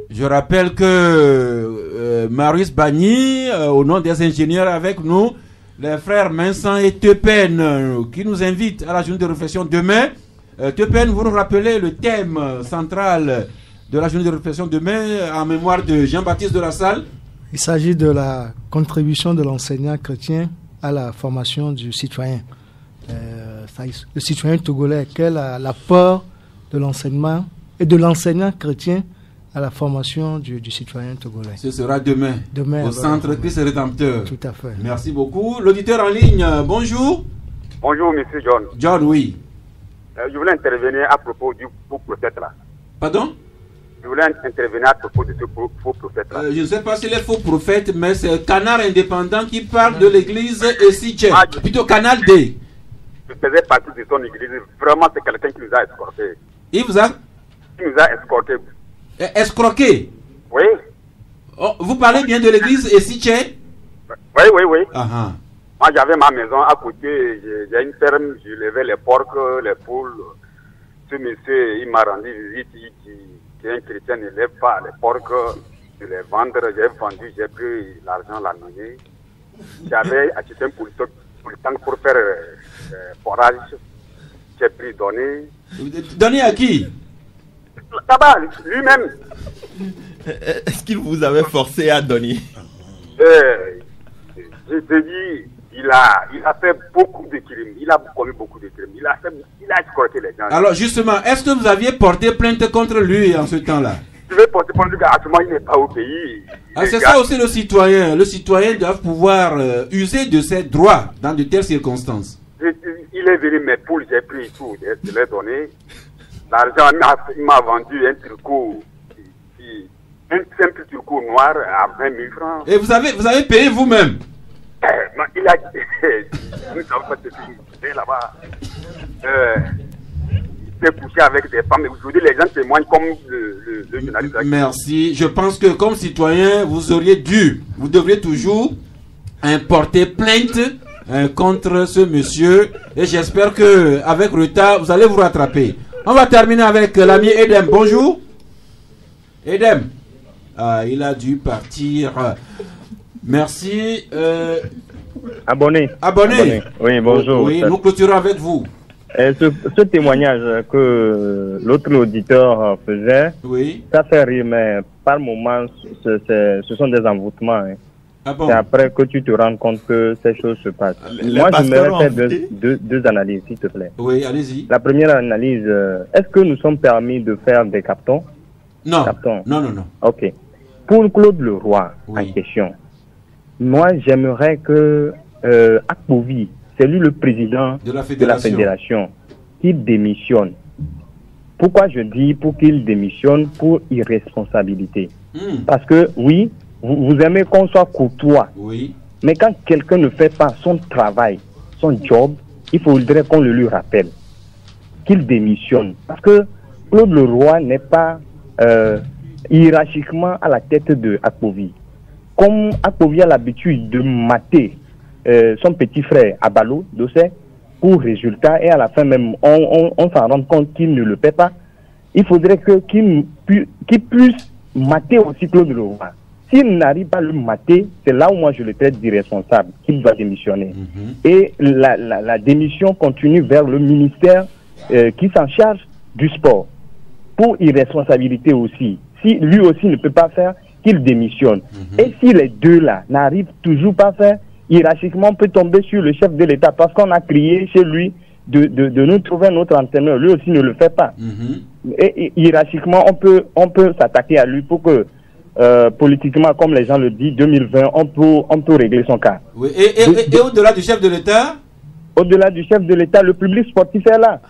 A: Je rappelle que Marius Bagny, au nom des ingénieurs avec nous, les frères Vincent et Tepen, qui nous invitent à la journée de réflexion demain. Tepen, vous nous rappelez le thème central de la journée de réflexion demain en mémoire de Jean-Baptiste de la Salle?
E: Il s'agit de la contribution de l'enseignant chrétien à la formation du citoyen. Le citoyen togolais, quel est l'apport de l'enseignement et de l'enseignant chrétien à la formation du citoyen togolais?
A: Ce sera demain au centre Christ Rédempteur.
E: Tout à fait.
A: Merci beaucoup. L'auditeur en ligne, bonjour.
P: Bonjour, monsieur John.
A: John, oui.
P: Je voulais intervenir à propos du faux prophète là.
A: Pardon?
P: Je voulais intervenir à propos de ce faux prophète là.
A: Je ne sais pas s'il est faux prophète, mais c'est Canard Indépendant qui parle de l'église Essitché. Plutôt Canal D.
P: Je faisais partie de son église. Vraiment, c'est quelqu'un qui nous a escortés.
A: Il vous a?
P: Qui nous a escortés.
A: Escroqué?
P: Oui.
A: Oh, vous parlez bien de l'église Essitché?
P: Oui.
A: Ah.
P: Moi, j'avais ma maison à côté, j'ai une ferme, je levais les porcs, les poules. Ce monsieur, il m'a rendu visite, il dit qu'un chrétien ne lève pas les porcs, de les vendre. J'ai vendu, j'ai pris l'argent, la monnaie. J'avais acheté un poulitank pour faire forage. J'ai pris donné.
A: Donné à qui?
P: Là-bas, lui-même.
B: Est-ce qu'il vous avait forcé à donner?
P: Je te dis, il a fait beaucoup de crimes. Il a commis beaucoup de crimes. Il a escroqué les gens.
A: Alors justement, est-ce que vous aviez porté plainte contre lui en ce temps-là?
P: Je vais porter plainte contre lui, actuellement il n'est pas au pays.
A: C'est ça aussi le citoyen. Le citoyen doit pouvoir user de ses droits dans de telles circonstances.
P: Il est venu mes poules, j'ai pris tout, je l'ai donné. L'argent, il m'a vendu un tricot, un simple tricot noir à 20 000 francs.
A: Et vous avez payé vous-même?
P: Il a dit, nous avons fait là-bas. Il s'est couché avec des femmes. Aujourd'hui, les gens témoignent comme le journaliste.
A: Merci. Je pense que comme citoyen, vous devriez toujours porter plainte contre ce monsieur. Et j'espère qu'avec retard, vous allez vous rattraper. On va terminer avec l'ami Edem. Bonjour. Edem, il a dû partir. Merci.
Q: Abonné. Oui, bonjour.
A: Oui, nous clôturons avec vous.
Q: Ce témoignage que l'autre auditeur faisait, ça fait rire, mais par moments, ce sont des envoûtements. Hein.
A: Ah bon?
Q: C'est après que tu te rends compte que ces choses se passent. Moi, je me faire deux analyses, s'il te plaît.
A: Oui, allez-y.
Q: La première analyse, est-ce que nous sommes permis de faire des captons?
A: Non.
Q: Captons.
A: Non.
Q: Ok. Pour Claude Leroy, en question, moi, j'aimerais que Akpovi, c'est lui le président de la fédération, qu'il démissionne. Pourquoi je dis pour qu'il démissionne? Pour irresponsabilité. Parce que, oui, vous aimez qu'on soit courtois.
A: Oui.
Q: Mais quand quelqu'un ne fait pas son travail, son job, il faudrait qu'on le lui rappelle. Qu'il démissionne. Parce que Claude Leroy n'est pas hiérarchiquement à la tête de Akpovi. Comme Akpovi a l'habitude de mater son petit frère Abalo, Dossé, pour résultat, et à la fin même, on s'en rend compte qu'il ne le paie pas, il faudrait qu'il puisse mater aussi Claude Leroy. S'il n'arrive pas à le mater, c'est là où moi je le traite d'irresponsable, qu'il va démissionner. Et la démission continue vers le ministère qui s'en charge du sport. Pour irresponsabilité aussi. Si lui aussi ne peut pas faire, qu'il démissionne. Et si les deux là n'arrivent toujours pas à faire, hiérarchiquement on peut tomber sur le chef de l'État parce qu'on a crié chez lui de nous trouver notre entraîneur. Lui aussi ne le fait pas. Et hiérarchiquement on peut s'attaquer à lui pour que politiquement, comme les gens le disent, 2020, on peut régler son cas.
A: Oui. Et au-delà du chef de l'État?
Q: Au-delà du chef de l'État, le public sportif est là.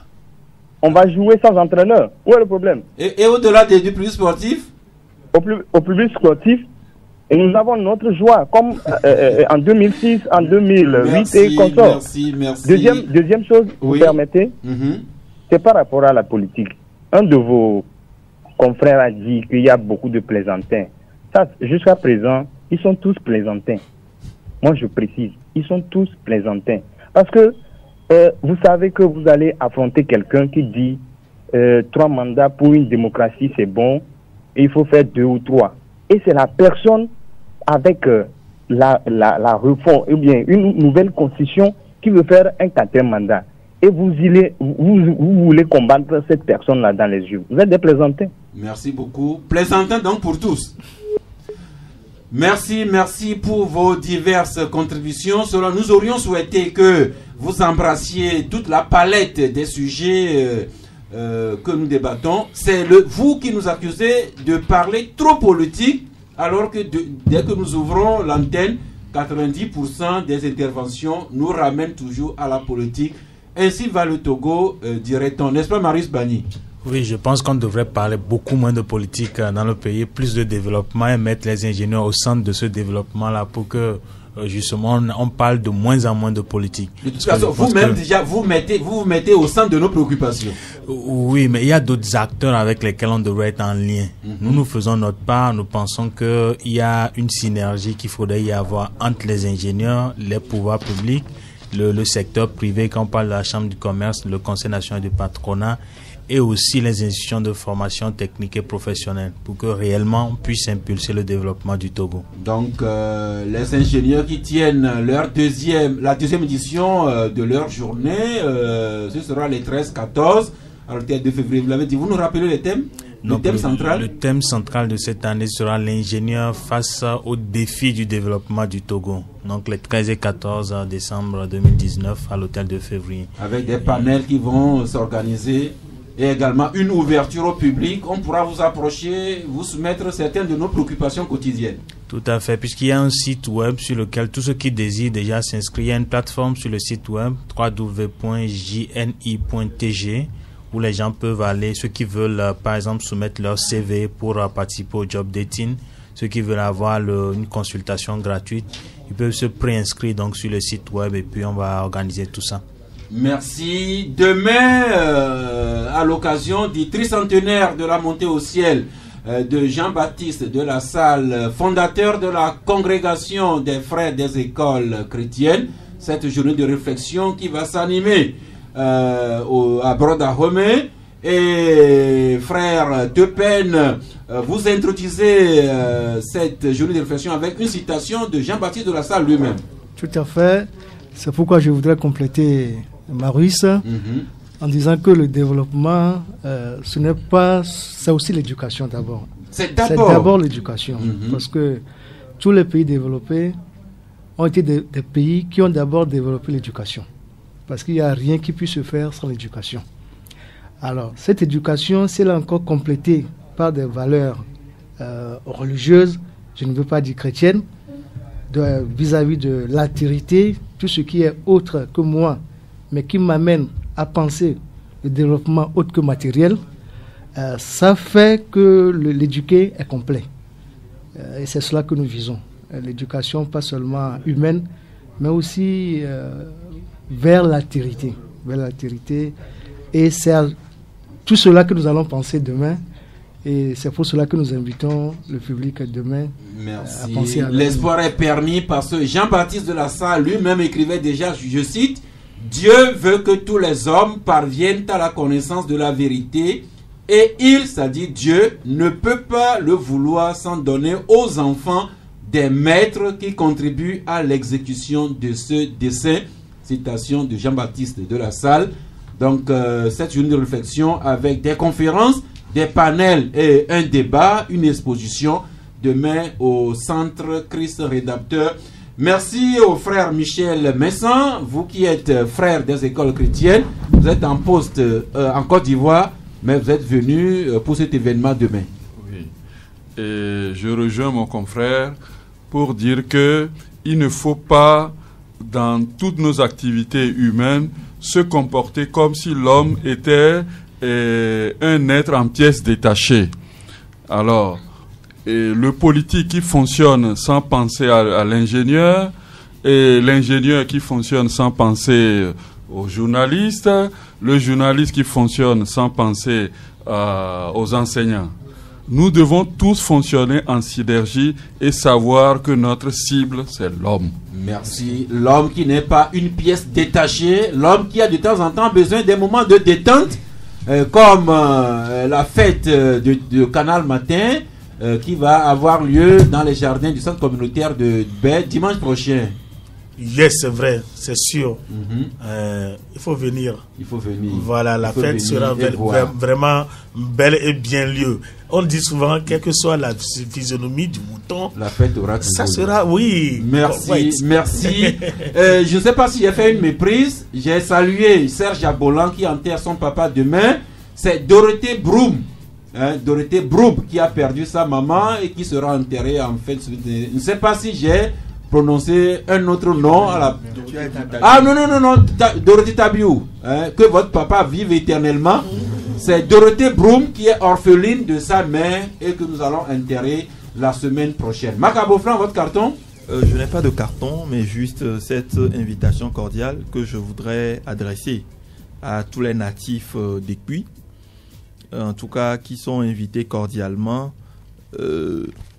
Q: On va jouer sans entraîneur. Où est le problème? Et
A: au-delà du public sportif?
Q: Au public sportif, et nous avons notre joie, comme en 2006, en 2008 et consorts.
A: Merci.
Q: Deuxième chose, vous permettez, c'est par rapport à la politique. Un de vos confrères a dit qu'il y a beaucoup de plaisantins. Ça, jusqu'à présent, ils sont tous plaisantins. Moi, je précise, ils sont tous plaisantins. Parce que vous savez que vous allez affronter quelqu'un qui dit 3 mandats pour une démocratie, c'est bon, et il faut faire 2 ou 3. Et c'est la personne avec la réforme, ou bien une nouvelle constitution qui veut faire un 4e mandat. Et vous voulez combattre cette personne-là dans les yeux. Vous êtes des plaisantins.
A: Merci beaucoup. Plaisantins donc pour tous. Merci pour vos diverses contributions. Nous aurions souhaité que vous embrassiez toute la palette des sujets que nous débattons. C'est vous qui nous accusez de parler trop politique, alors que dès que nous ouvrons l'antenne, 90% des interventions nous ramènent toujours à la politique. Ainsi va le Togo, dirait-on. N'est-ce pas, Marius Bani?
G: Oui, je pense qu'on devrait parler beaucoup moins de politique dans le pays, plus de développement et mettre les ingénieurs au centre de ce développement-là pour que, justement, on parle de moins en moins de politique.
A: De toute façon, vous-même, déjà, vous vous mettez au centre de nos préoccupations.
G: Oui, mais il y a d'autres acteurs avec lesquels on devrait être en lien. Nous faisons notre part. Nous pensons qu'il y a une synergie qu'il faudrait y avoir entre les ingénieurs, les pouvoirs publics, le secteur privé, quand on parle de la Chambre du commerce, le Conseil national du patronat, et aussi les institutions de formation technique et professionnelle, pour que réellement on puisse impulser le développement du Togo.
A: Donc les ingénieurs qui tiennent la deuxième édition de leur journée, ce sera les 13-14 à l'hôtel de février. Vous l'avez dit, vous nous rappelez les thèmes? Le
G: thème central de cette année sera l'ingénieur face aux défis du développement du Togo. Donc les 13 et 14 décembre 2019 à l'hôtel de février.
A: Avec des panels qui vont s'organiser et également une ouverture au public. On pourra vous approcher, vous soumettre certaines de nos préoccupations quotidiennes.
G: Tout à fait, puisqu'il y a un site web sur lequel tous ceux qui désirent déjà s'inscrire. Il y a une plateforme sur le site web www.jni.tg où les gens peuvent aller, ceux qui veulent par exemple soumettre leur CV pour participer au job dating, ceux qui veulent avoir une consultation gratuite, ils peuvent se préinscrire donc sur le site web et puis on va organiser tout ça.
A: Merci. Demain, à l'occasion du tricentenaire de la montée au ciel de Jean-Baptiste de la Salle, fondateur de la congrégation des frères des écoles chrétiennes, cette journée de réflexion qui va s'animer à Brodahome, Et frère Tepen, vous introduisez cette journée de réflexion avec une citation de Jean-Baptiste de la Salle lui-même.
E: Tout à fait. C'est pourquoi je voudrais compléter Maurice en disant que le développement, ce n'est pas... C'est aussi l'éducation d'abord.
A: C'est d'abord
E: l'éducation. Parce que tous les pays développés ont été des pays qui ont d'abord développé l'éducation. Parce qu'il n'y a rien qui puisse se faire sans l'éducation. Alors, cette éducation, si elle est encore complétée par des valeurs religieuses, je ne veux pas dire chrétiennes, vis-à-vis de l'altérité, tout ce qui est autre que moi, mais qui m'amène à penser le développement autre que matériel, ça fait que l'éduqué est complet. Et c'est cela que nous visons. L'éducation, pas seulement humaine, mais aussi vers l'altérité. Et c'est tout cela que nous allons penser demain. Et c'est pour cela que nous invitons le public demain à penser à
A: l'espoir est permis parce que Jean-Baptiste de la Salle lui-même écrivait déjà, je cite, « Dieu veut que tous les hommes parviennent à la connaissance de la vérité et il, c'est-à-dire Dieu, ne peut pas le vouloir sans donner aux enfants des maîtres qui contribuent à l'exécution de ce dessein. » Citation de Jean-Baptiste de la Salle. Donc, cette journée de réflexion avec des conférences, des panels et un débat, une exposition demain au Centre Christ Rédempteur. Merci au frère Michel Messan, vous qui êtes frère des écoles chrétiennes. Vous êtes en poste en Côte d'Ivoire, mais vous êtes venu pour cet événement demain.
D: Oui, et je rejoins mon confrère pour dire que il ne faut pas, dans toutes nos activités humaines, se comporter comme si l'homme était un être en pièces détachées. Alors, le politique qui fonctionne sans penser à l'ingénieur, et l'ingénieur qui fonctionne sans penser aux journalistes, le journaliste qui fonctionne sans penser aux enseignants. Nous devons tous fonctionner en synergie et savoir que notre cible, c'est l'homme.
A: Merci. L'homme qui n'est pas une pièce détachée, l'homme qui a de temps en temps besoin des moments de détente, comme la fête de Canal Matin, qui va avoir lieu dans les jardins du centre communautaire de Baie dimanche prochain.
H: Yes, c'est vrai, c'est sûr. Il faut venir.
A: Il faut venir.
H: Voilà, la fête sera vraiment belle et bien lieu. On dit souvent, quelle que soit la physionomie du mouton,
A: la fête aura
H: ça sera, oui.
A: Merci, merci. Je ne sais pas si j'ai fait une méprise. J'ai salué Serge Abolan qui enterre son papa demain. C'est Dorothée Broum. Dorothée Broum qui a perdu sa maman et qui sera enterrée en fait. Je ne sais pas si j'ai prononcé un autre nom à la... Ah non, Dorothée Tabiou, que votre papa vive éternellement. C'est Dorothée Broum qui est orpheline de sa mère et que nous allons enterrer la semaine prochaine. Marc Aboflan, votre carton?
B: Je n'ai pas de carton, mais juste cette invitation cordiale que je voudrais adresser à tous les natifs d'Ekui, en tout cas qui sont invités cordialement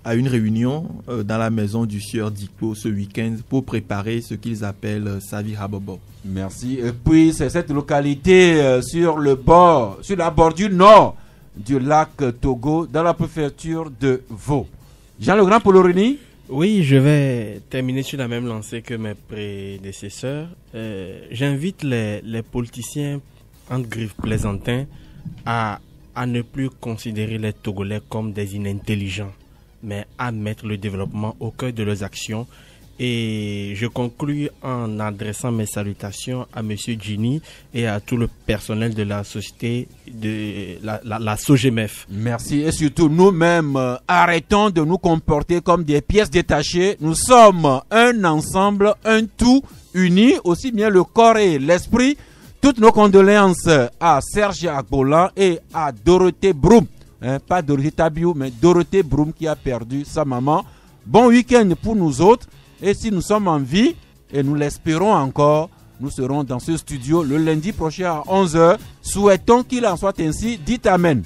B: à une réunion dans la maison du sieur Dikpo ce week-end pour préparer ce qu'ils appellent Savi Habobo.
A: Merci. Et puis c'est cette localité sur la bordure nord du lac Togo dans la préfecture de Vaud. Jean Legrand Polorini.
F: Oui, je vais terminer sur la même lancée que mes prédécesseurs. J'invite les politiciens entre griffes plaisantins à ne plus considérer les Togolais comme des inintelligents, mais à mettre le développement au cœur de leurs actions. Et je conclus en adressant mes salutations à M. Gini et à tout le personnel de la société de la SOGEMEF.
A: Merci. Et surtout, nous-mêmes, arrêtons de nous comporter comme des pièces détachées. Nous sommes un ensemble, un tout uni, aussi bien le corps et l'esprit. Toutes nos condoléances à Serge Agbolan et à Dorothée Broum. Pas Dorothée Tabiou, mais Dorothée Broum qui a perdu sa maman. Bon week-end pour nous autres. Et si nous sommes en vie, et nous l'espérons encore, nous serons dans ce studio le lundi prochain à 11h. Souhaitons qu'il en soit ainsi. Dites Amen.